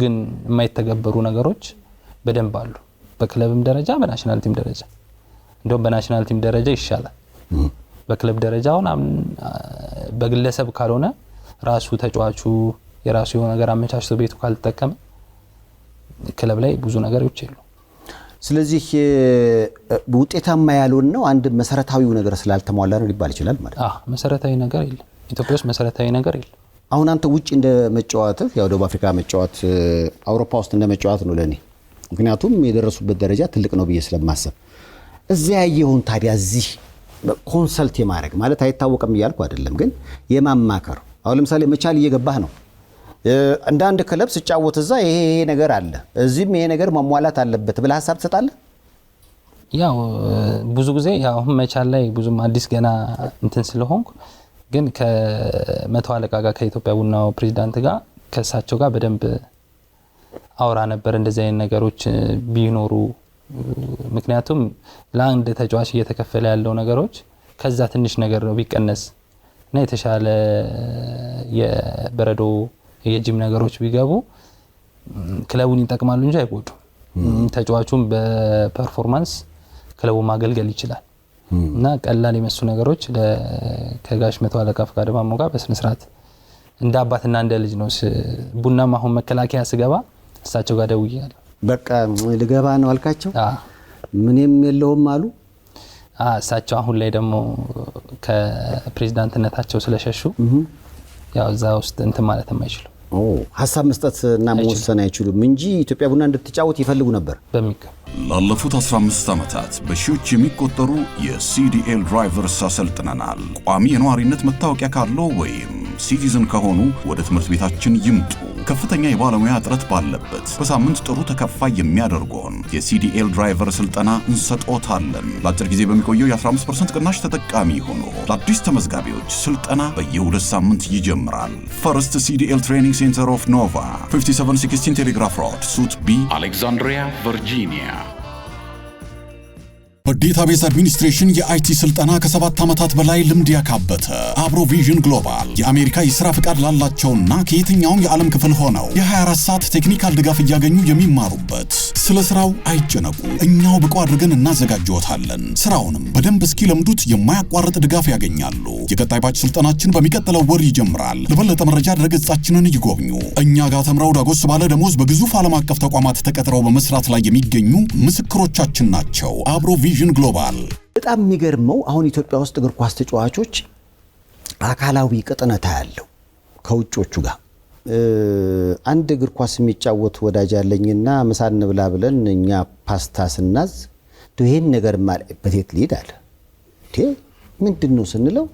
ግን የማይተገበሩ ነገሮች በደንብ አሉ በክለብም ደረጃ በናሽናል ቲም ደረጃ እንደውም በናሽናል ቲም ደረጃ ይሻላል በክለብ ደረጃ አሁን በግለሰብ ካልሆነ ራሱ ተጫዋቹ የራሱ የሆነ ነገር አመቻችቶ ቤቱ ካልተጠቀመ ክለብ ላይ ብዙ ነገሮች የሉ ስለዚህ ውጤታማ ያልሆነ ነው አንድ መሰረታዊው ነገር ስላልተሟላ ነው ሊባል ይችላል ማለት መሰረታዊ ነገር የለም ኢትዮጵያ ውስጥ መሰረታዊ ነገር የለም አሁን አንተ ውጪ እንደ መጫወት ያው ደቡብ አፍሪካ መጫወት አውሮፓ ውስጥ እንደ መጫወት ነው ለኔ ምክንያቱም የደረሱበት ደረጃ ትልቅ ነው ብዬ ስለማሰብ እዚያ ያየውን ታዲያ እዚህ ኮንሰልት የማድረግ ማለት አይታወቅም ይያልኩ አይደለም ግን የማማከር አሁን ለምሳሌ መቻል እየገባህ ነው እንደ አንድ ክለብ ሲጫወት እዛ ይሄ ነገር አለ እዚህም ይሄ ነገር ማሟላት አለበት ብለህ ሐሳብ ትሰጣለህ ያው ብዙ ጊዜ ያው መቻል ላይ ብዙም አዲስ ገና እንትን ስለሆንኩ ግን ከመቶ አለቃ ጋር ከኢትዮጵያ ቡናው ፕሬዝዳንት ጋር ከሳቸው ጋር በደንብ አውራ ነበር እንደዚህ አይነት ነገሮች ቢኖሩ ምክንያቱም ለአንድ ተጫዋች እየተከፈለ ያለው ነገሮች ከዛ ትንሽ ነገር ነው ቢቀነስ እና የተሻለ የበረዶ የጂም ነገሮች ቢገቡ ክለቡን ይጠቅማሉ እንጂ አይጎዱም ተጫዋቹም በፐርፎርማንስ ክለቡን ማገልገል ይችላል እና ቀላል የመሱ ነገሮች ከጋሽ መቶ አለቃ ፍቃደ ማሞ ጋር በስነ ስርዓት እንደ አባትና እንደ ልጅ ነው ቡናም አሁን መከላከያ ስገባ እሳቸው ጋር ደውያለሁ በቃ ልገባ ነው አልካቸው ምንም የለውም አሉ እሳቸው አሁን ላይ ደግሞ ከፕሬዝዳንትነታቸው ስለሸሹ ያው እዛ ውስጥ እንትን ማለት የማይችሉ ሐሳብ መስጠት እና መወሰን አይችሉም እንጂ ኢትዮጵያ ቡና እንድትጫወት ይፈልጉ ነበር በሚገባ ላለፉት 15 ዓመታት በሺዎች የሚቆጠሩ የሲዲኤል ድራይቨርስ አሰልጥነናል ቋሚ የነዋሪነት መታወቂያ ካለው ወይም ሲቲዝን ከሆኑ ወደ ትምህርት ቤታችን ይምጡ ከፍተኛ የባለሙያ እጥረት ባለበት በሳምንት ጥሩ ተከፋይ የሚያደርጉን የሲዲኤል ድራይቨር ስልጠና እንሰጦታለን። ለአጭር ጊዜ በሚቆየው የ15% ቅናሽ ተጠቃሚ ሆኖ ለአዲስ ተመዝጋቢዎች ስልጠና በየ2 ሳምንት ይጀምራል። ፈርስት ሲዲኤል ትሬኒንግ ሴንተር ኦፍ ኖቫ 5716 ቴሌግራፍ ሮድ ሱት ቢ አሌክዛንድሪያ ቨርጂኒያ። በዴታቤዝ አድሚኒስትሬሽን የአይቲ ስልጠና ከ7 ዓመታት በላይ ልምድ ያካበተ አብሮቪዥን ግሎባል የአሜሪካ የሥራ ፍቃድ ላላቸውና ከየትኛውም የዓለም ክፍል ሆነው የ24 ሰዓት ቴክኒካል ድጋፍ እያገኙ የሚማሩበት። ስለ ሥራው አይጨነቁ፣ እኛው ብቁ አድርገን እናዘጋጀዎታለን። ሥራውንም በደንብ እስኪለምዱት የማያቋርጥ ድጋፍ ያገኛሉ። የቀጣይ ባች ስልጠናችን በሚቀጥለው ወር ይጀምራል። ለበለጠ መረጃ ድረገጻችንን ይጎብኙ። እኛ ጋር ተምረው ዳጎስ ባለ ደሞዝ በግዙፍ ዓለም አቀፍ ተቋማት ተቀጥረው በመስራት ላይ የሚገኙ ምስክሮቻችን ናቸው። አብሮቪዥን ግሎባል። በጣም የሚገርመው አሁን ኢትዮጵያ ውስጥ እግር ኳስ ተጫዋቾች አካላዊ ቅጥነት ያለው ከውጮቹ ጋር አንድ እግር ኳስ የሚጫወት ወዳጅ አለኝና ምሳ እንብላ ብለን እኛ ፓስታ ስናዝ ይሄን ነገር ማለበት የት ሊሄድ አለ ምንድነው ስንለው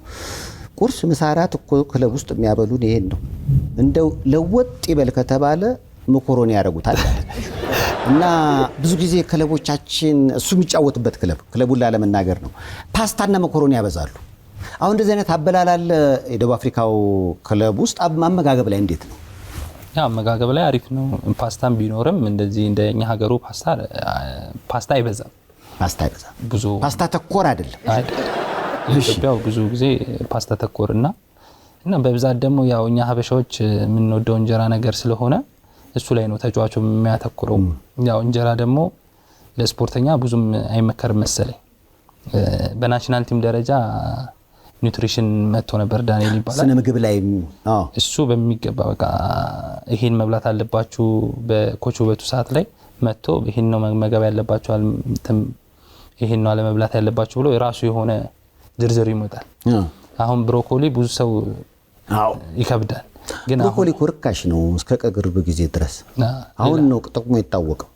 ቁርስ ምሳ እራት እኮ ክለብ ውስጥ የሚያበሉን ይሄን ነው እንደው ለወጥ ይበል ከተባለ መኮሮኒ ያደርጉታል እና ብዙ ጊዜ ክለቦቻችን እሱ የሚጫወትበት ክለቡን ላለመናገር ነው ፓስታና መኮሮኒ ያበዛሉ። አሁን እንደዚህ አይነት አበላላል የደቡብ አፍሪካው ክለብ ውስጥ አመጋገብ ላይ እንዴት ነው? ያ አመጋገብ ላይ አሪፍ ነው። ፓስታም ቢኖርም እንደዚህ እንደኛ ሀገሩ ፓስታ አይበዛም። ብዙ ፓስታ ተኮር አይደለም። ኢትዮጵያው ብዙ ጊዜ ፓስታ ተኮርና በብዛት ደግሞ ያው እኛ ሀበሻዎች የምንወደው እንጀራ ነገር ስለሆነ እሱ ላይ ነው ተጫዋቹ የሚያተኩረው። ያው እንጀራ ደግሞ ለስፖርተኛ ብዙም አይመከርም መሰለኝ። በናሽናል ቲም ደረጃ ኒውትሪሽን መጥቶ ነበር ዳንኤል ይባላል ስነ ምግብ ላይ እሱ በሚገባ በቃ ይሄን መብላት አለባችሁ በኮች ውበቱ ሰዓት ላይ መጥቶ ይሄን ነው መመገብ ያለባችሁ ይሄን ነው አለመብላት ያለባችሁ ብሎ የራሱ የሆነ ዝርዝር ይመጣል። አሁን ብሮኮሊ ብዙ ሰው ይከብዳል ግን ብሮኮሊ ርካሽ ነው እስከ ቅርብ ጊዜ ድረስ። አሁን ነው ጥቅሙ የታወቀው።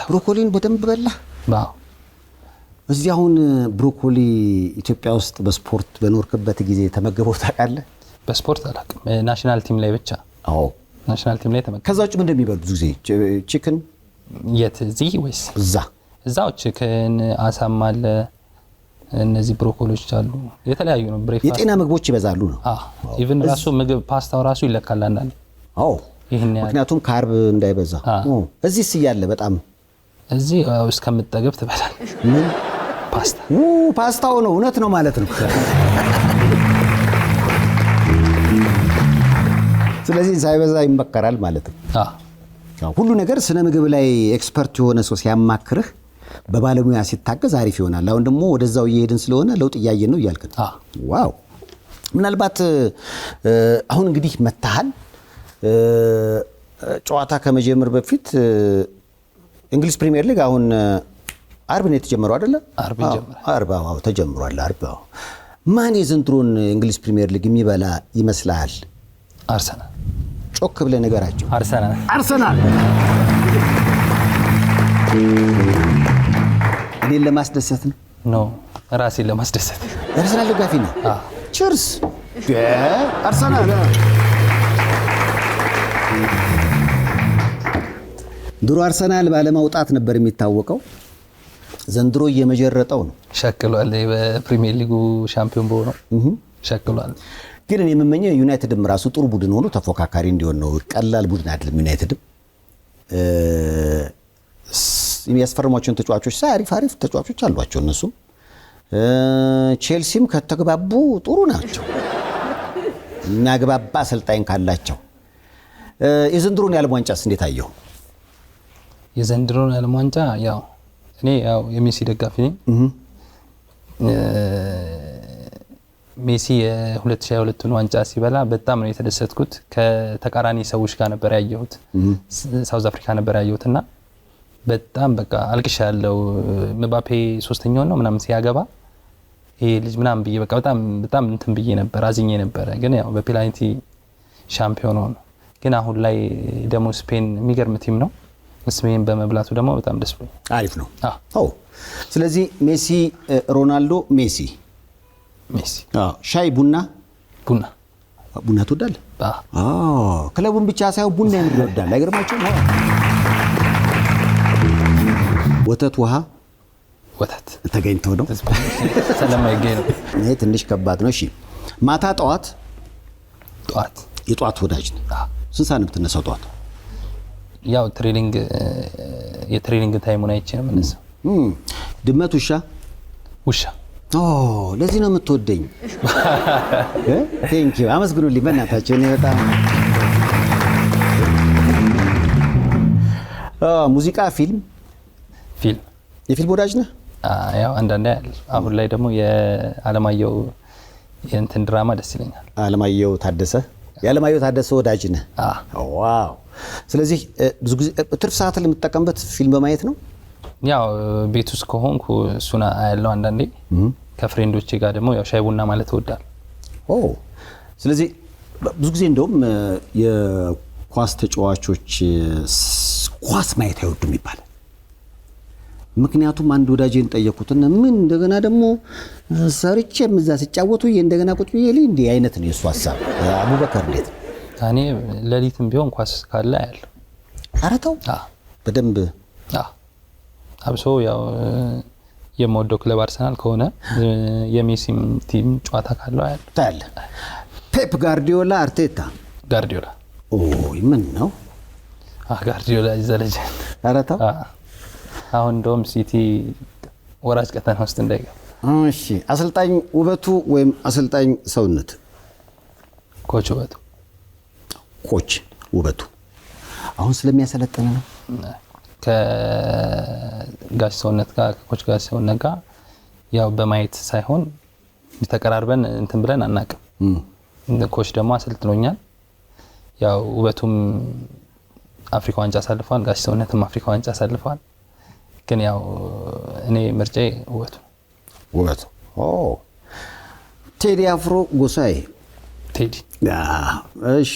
ብሮኮሊን በደንብ በላ። እዚህ አሁን ብሮኮሊ ኢትዮጵያ ውስጥ በስፖርት በኖርክበት ጊዜ ተመገበው ታውቃለህ? በስፖርት አላውቅም። ናሽናል ቲም ላይ ብቻ። ናሽናል ቲም ላይ ተመገበው። ከዛ ውጭ ምን እንደሚበሉ ብዙ ጊዜ ቺክን የት እዚህ ወይስ እዛው ቺክን አሳማ አለ እነዚህ ብሮኮሊዎች አሉ የተለያዩ ነው። ብሬክፋስት የጤና ምግቦች ይበዛሉ ነው። ኢቭን ራሱ ምግብ ፓስታው ራሱ ይለካል አንዳንዴ። ይሄን ምክንያቱም ካርብ እንዳይበዛ። እዚህ ሲያለ በጣም እዚህ እስከምትጠገብ ትበላል። ምን ፓስታው ነው እውነት ነው ማለት ነው። ስለዚህ ሳይበዛ ይመከራል ማለት ነው። ሁሉ ነገር ስነ ምግብ ላይ ኤክስፐርት የሆነ ሰው ሲያማክርህ በባለሙያ ሲታገዝ አሪፍ ይሆናል። አሁን ደግሞ ወደዛው እየሄድን ስለሆነ ለውጥ እያየን ነው እያልክ ነው። ዋው ምናልባት አሁን እንግዲህ መታሃል ጨዋታ ከመጀመር በፊት እንግሊዝ ፕሪሚየር ሊግ አሁን አርብ ነው የተጀመረው አይደለ? አርብ ተጀምሯል። አርብ ማን የዘንድሮን እንግሊዝ ፕሪሚየር ሊግ የሚበላ ይመስልሃል? አርሰናል። ጮክ ብለህ ንገራቸው። አርሰናል እኔን ለማስደሰት ነው ራሴን ለማስደሰት። አርሰናል ደጋፊ ነው። ቺርስ አርሰናል። ድሮ አርሰናል ባለማውጣት ነበር የሚታወቀው። ዘንድሮ እየመጀረጠው ነው። ሸክሏል። በፕሪሚየር ሊጉ ሻምፒዮን በሆነው ሸክሏል። ግን እኔ የምመኘው ዩናይትድም ራሱ ጥሩ ቡድን ሆኖ ተፎካካሪ እንዲሆን ነው። ቀላል ቡድን አይደለም ዩናይትድም። የሚያስፈርሟቸውን ተጫዋቾች አሪፍ ተጫዋቾች አሏቸው እነሱ። ቼልሲም ከተግባቡ ጥሩ ናቸው። የሚያግባባ አሰልጣኝ ካላቸው። የዘንድሮን የዓለም ዋንጫስ እንዴት አየው? የዘንድሮን የዓለም ዋንጫ ያው እኔ የሜሲ ደጋፊ ነኝ። ሜሲ የ2022ን ዋንጫ ሲበላ በጣም ነው የተደሰትኩት። ከተቃራኒ ሰዎች ጋር ነበር ያየሁት። ሳውዝ አፍሪካ ነበር ያየሁትና በጣም በቃ አልቅሻለሁ። ምባፔ ሶስተኛው ነው ምናምን ሲያገባ ይሄ ልጅ ምናምን ብዬ በቃ በጣም እንትን ብዬ ነበር፣ አዝኜ ነበር። ግን ያው በፔናልቲ ሻምፒዮን ሆነ። ግን አሁን ላይ ደግሞ ስፔን የሚገርም ቲም ነው። ስፔን በመብላቱ ደግሞ በጣም ደስ ብሎኝ አሪፍ ነው። ስለዚህ ሜሲ፣ ሮናልዶ፣ ሜሲ። ሻይ ቡና ትወዳለህ? ክለቡን ብቻ ሳይሆን ቡና ይወዳል። አይገርማችሁም? ወተት ውሃ ወተት ተገኝቶ ነው ስለማይገኝ ነው። ይሄ ትንሽ ከባድ ነው። እሺ ማታ ጠዋት የጠዋት ወዳጅ ነው። ስንት ሰዓት ነው የምትነሳው ጠዋት? ያው የትሬኒንግ ታይሙን አይቼ ነው የምነሳው። ድመት ውሻ ለዚህ ነው የምትወደኝ። ቴንክ ዩ አመስግኑልኝ በእናታችሁ። እኔ በጣም ሙዚቃ፣ ፊልም የፊልም ወዳጅ ነህ? ያው አንዳንዴ አሁን ላይ ደግሞ የአለማየሁ የእንትን ድራማ ደስ ይለኛል። የአለማየሁ ታደሰ ወዳጅ ነህ? ዋው። ስለዚህ ብዙ ጊዜ ትርፍ ሰዓት የምትጠቀምበት ፊልም በማየት ነው? ያው ቤት ውስጥ ከሆንኩ እሱን አያለው። አንዳንዴ ከፍሬንዶቼ ጋር ደግሞ ያው ሻይ ቡና ማለት እወዳለሁ። ስለዚህ ብዙ ጊዜ እንደውም የኳስ ተጫዋቾች ኳስ ማየት አይወዱም ይባላል። ምክንያቱም አንድ ወዳጄን ጠየቁትና ምን እንደገና ደግሞ ሰርቼም እዛ ሲጫወቱ እንደገና ቁጭ ብዬ እንዲህ አይነት ነው የሱ ሀሳብ። አቡበከር እንዴት ነው? እኔ ሌሊትም ቢሆን ኳስ ካለ አያለሁ። ኧረ ተው በደንብ አብሶ ያው የምወደው ክለብ አርሰናል ከሆነ የሜሲም ቲም ጨዋታ ካለው አያለሁ። ታያለህ? ፔፕ ጋርዲዮላ አርቴታ? ጋርዲዮላ። ምን ነው ጋርዲዮላ ይዘለጀ። ኧረ ተው። አሁን እንደውም ሲቲ ወራጅ ቀጠና ውስጥ እንዳይገባ። እሺ አሰልጣኝ ውበቱ ወይም አሰልጣኝ ሰውነት? ኮች ውበቱ አሁን ስለሚያሰለጥን ነው። ከጋሽ ሰውነት ጋር ከኮች ጋሽ ሰውነት ጋር ያው በማየት ሳይሆን ተቀራርበን እንትን ብለን አናውቅም። ኮች ደግሞ አሰልጥኖኛል። ያው ውበቱም አፍሪካ ዋንጫ አሳልፈዋል፣ ጋሽ ሰውነትም አፍሪካ ዋንጫ አሳልፈዋል። ግን ያው እኔ ምርጫዬ ውበቱ። ቴዲ አፍሮ ጎሳዬ? ቴዲ። እሺ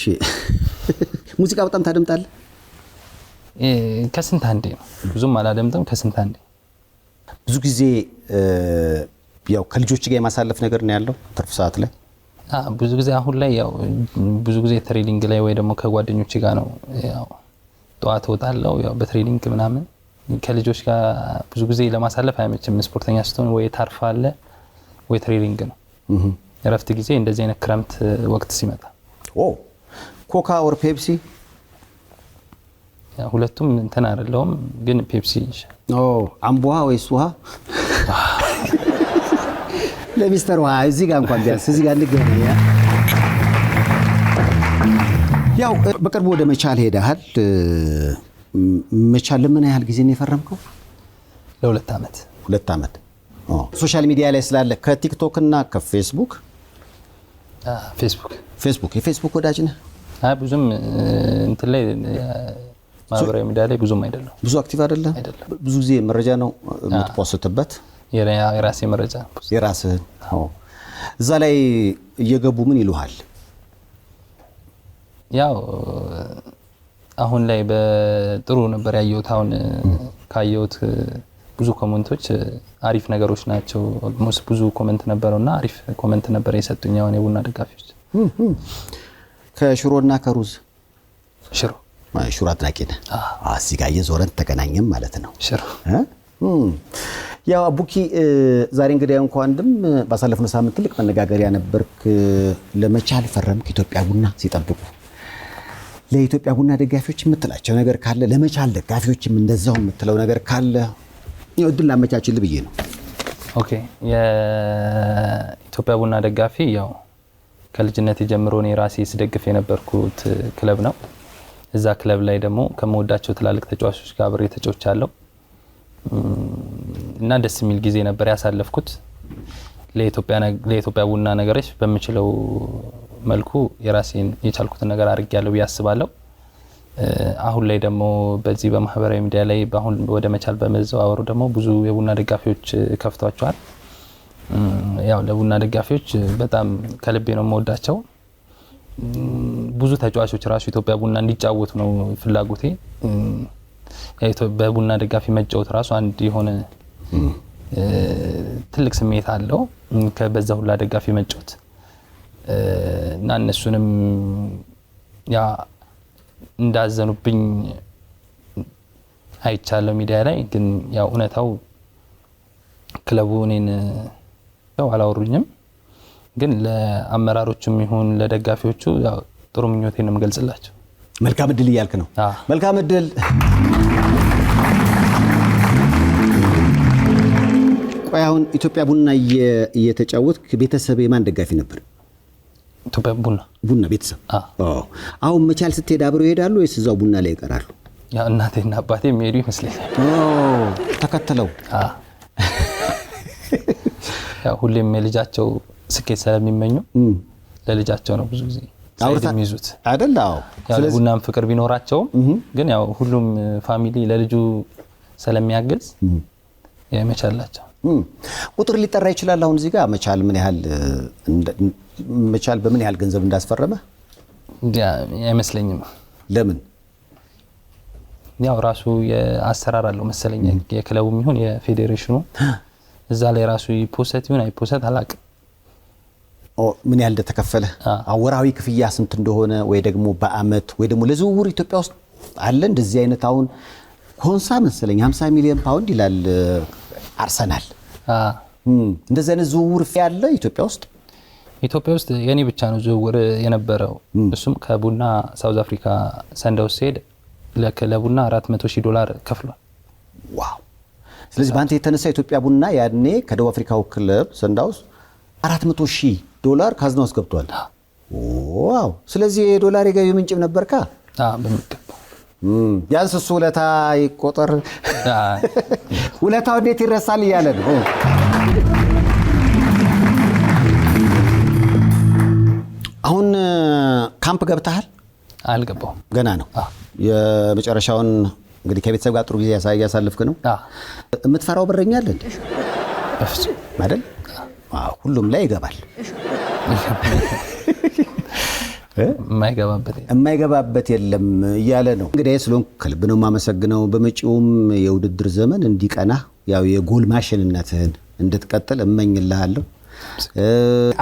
ሙዚቃ በጣም ታደምጣለህ? ከስንት አንዴ ነው፣ ብዙም አላደምጥም። ከስንት አንዴ። ብዙ ጊዜ ያው ከልጆች ጋር የማሳለፍ ነገር ነው ያለው ትርፍ ሰዓት ላይ? ብዙ ጊዜ አሁን ላይ ያው ብዙ ጊዜ ትሬኒንግ ላይ ወይ ደግሞ ከጓደኞች ጋር ነው። ያው ጠዋት እወጣለሁ ያው በትሬኒንግ ምናምን። ከልጆች ጋር ብዙ ጊዜ ለማሳለፍ አይመችም። ስፖርተኛ ስትሆን ወይ ታርፋለ ወይ ትሬኒንግ ነው። እረፍት ጊዜ እንደዚህ አይነት ክረምት ወቅት ሲመጣ። ኮካ ኦር ፔፕሲ? ሁለቱም እንትን አይደለውም፣ ግን ፔፕሲ ይሻላል። አምቦሃ ወይስ ውሃ? ለሚስተር ውሃ እዚህ ጋር እንኳን ቢያንስ እዚህ ጋር እንገናኝ። ያው በቅርቡ ወደ መቻል ሄደሃል። መቻል ለምን ያህል ጊዜ ነው የፈረምከው? ለ2 ዓመት። 2 ዓመት። ሶሻል ሚዲያ ላይ ስላለ ከቲክቶክ እና ከፌስቡክ? ፌስቡክ። የፌስቡክ ወዳጅ ነህ? ብዙም እንትን ላይ ማህበራዊ ሚዲያ ላይ ብዙም አይደለም። ብዙ አክቲቭ አይደለም። ብዙ ጊዜ መረጃ ነው የምትፖስትበት? የራሴ መረጃ የራስህን። እዛ ላይ እየገቡ ምን ይሉሃል? ያው አሁን ላይ በጥሩ ነበር ያየሁት። አሁን ካየሁት ብዙ ኮሜንቶች አሪፍ ነገሮች ናቸው። ኦልሞስት ብዙ ኮሜንት ነበረውና አሪፍ ኮሜንት ነበር የሰጡኝ አሁን የቡና ደጋፊዎች። ከሽሮና ከሩዝ? ሽሮ አድናቂ ነህ? እዚህ ጋር እየዞረን ተገናኘም ማለት ነው። ሽሮ ያው አቡኪ ዛሬ እንግዲህ እንኳንም ባሳለፍነው ሳምንት ትልቅ መነጋገሪያ ነበርክ። ለመቻል ፈረምክ ኢትዮጵያ ቡና ሲጠብቁ። ለኢትዮጵያ ቡና ደጋፊዎች የምትላቸው ነገር ካለ፣ ለመቻል ደጋፊዎችም እንደዛው የምትለው ነገር ካለ እድል ላመቻችልህ ብዬ ነው። ኦኬ። የኢትዮጵያ ቡና ደጋፊ ያው ከልጅነት ጀምሮ እኔ ራሴ ስደግፍ የነበርኩት ክለብ ነው። እዛ ክለብ ላይ ደግሞ ከመወዳቸው ትላልቅ ተጫዋቾች ጋር አብሬ ተጫውቻለሁ እና ደስ የሚል ጊዜ ነበር ያሳለፍኩት። ለኢትዮጵያ ቡና ነገሮች በምችለው መልኩ የራሴን የቻልኩትን ነገር አድርጌያለሁ ብዬ አስባለሁ። አሁን ላይ ደግሞ በዚህ በማህበራዊ ሚዲያ ላይ አሁን ወደ መቻል በመዘዋወሩ ደግሞ ብዙ የቡና ደጋፊዎች ከፍቷቸዋል። ያው ለቡና ደጋፊዎች በጣም ከልቤ ነው የምወዳቸው። ብዙ ተጫዋቾች ራሱ ኢትዮጵያ ቡና እንዲጫወቱ ነው ፍላጎቴ። በቡና ደጋፊ መጫወት ራሱ አንድ የሆነ ትልቅ ስሜት አለው በዛ ሁላ ደጋፊ መጫወት እና እነሱንም ያ እንዳዘኑብኝ አይቻለሁ ሚዲያ ላይ ግን ያው እውነታው ክለቡ እኔን ያው አላወሩኝም ግን ለአመራሮቹም ይሁን ለደጋፊዎቹ ያው ጥሩ ምኞቴን የምገልጽላቸው መልካም እድል እያልክ ነው መልካም እድል ቆይ አሁን ኢትዮጵያ ቡና እየተጫወትክ ቤተሰብ የማን ደጋፊ ነበር ኢትዮጵያ ቡና ቤተሰብ አሁን መቻል ስትሄድ አብረው ይሄዳሉ ወይስ እዛው ቡና ላይ ይቀራሉ ያ እናቴና አባቴ የሚሄዱ ይመስለኛል ተከተለው ያው ሁሌም የልጃቸው ስኬት ስለሚመኙ ለልጃቸው ነው ብዙ ጊዜ ሳይድም ይዙት አይደል ስለዚህ ቡናም ፍቅር ቢኖራቸውም ግን ያው ሁሉም ፋሚሊ ለልጁ ስለሚያግዝ የመቻላቸው ቁጥር ሊጠራ ይችላል አሁን እዚህ ጋር መቻል ምን ያህል መቻል በምን ያህል ገንዘብ እንዳስፈረመ አይመስለኝም ለምን ያው ራሱ የአሰራር አለው መሰለኝ የክለቡም ይሁን የፌዴሬሽኑ እዛ ላይ ራሱ ይፖሰት ይሁን አይፖሰት አላውቅም ምን ያህል እንደተከፈለ አወራዊ ክፍያ ስንት እንደሆነ ወይ ደግሞ በአመት ወይ ደግሞ ለዝውውር ኢትዮጵያ ውስጥ አለ እንደዚህ አይነት አሁን ኮንሳ መሰለኝ 50 ሚሊዮን ፓውንድ ይላል አርሰናል እንደዚህ አይነት ዝውውር ያለ ኢትዮጵያ ውስጥ የኔ ብቻ ነው ዝውውር የነበረው እሱም ከቡና ሳውዝ አፍሪካ ሰንዳውስ ሄድ ለክለቡና $400,000 ከፍሏል ዋው ስለዚህ ባንተ የተነሳ ኢትዮጵያ ቡና ያኔ ከደቡብ አፍሪካው ክለብ ሰንዳውስ $400,000 ካዝና ውስጥ ገብቷል ዋው ስለዚህ የዶላር የገቢ ምንጭም ነበርካ በሚገባ ያንስ እሱ ውለታ ይቆጠር ውለታው እንዴት ይረሳል እያለ ነው አሁን ካምፕ ገብተሃል አልገባሁም ገና ነው የመጨረሻውን እንግዲህ ከቤተሰብ ጋር ጥሩ ጊዜ ያሳልፍክ ነው የምትፈራው በረኛ አለ እንዴ አይደል ሁሉም ላይ ይገባል የማይገባበት የለም እያለ ነው እንግዲህ ስለሆንኩ ከልብ ነው የማመሰግነው በመጪውም የውድድር ዘመን እንዲቀና ያው የጎል ማሽንነትህን እንድትቀጥል እመኝልሃለሁ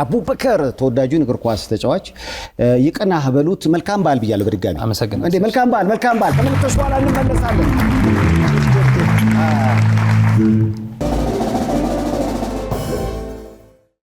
አቡበከር ተወዳጁን እግር ኳስ ተጫዋች ይቀናህ በሉት መልካም በዓል ብያለሁ በድጋሚ አመሰግናለሁ እንዴ መልካም በዓል ተመልሰን በኋላ እንመለሳለን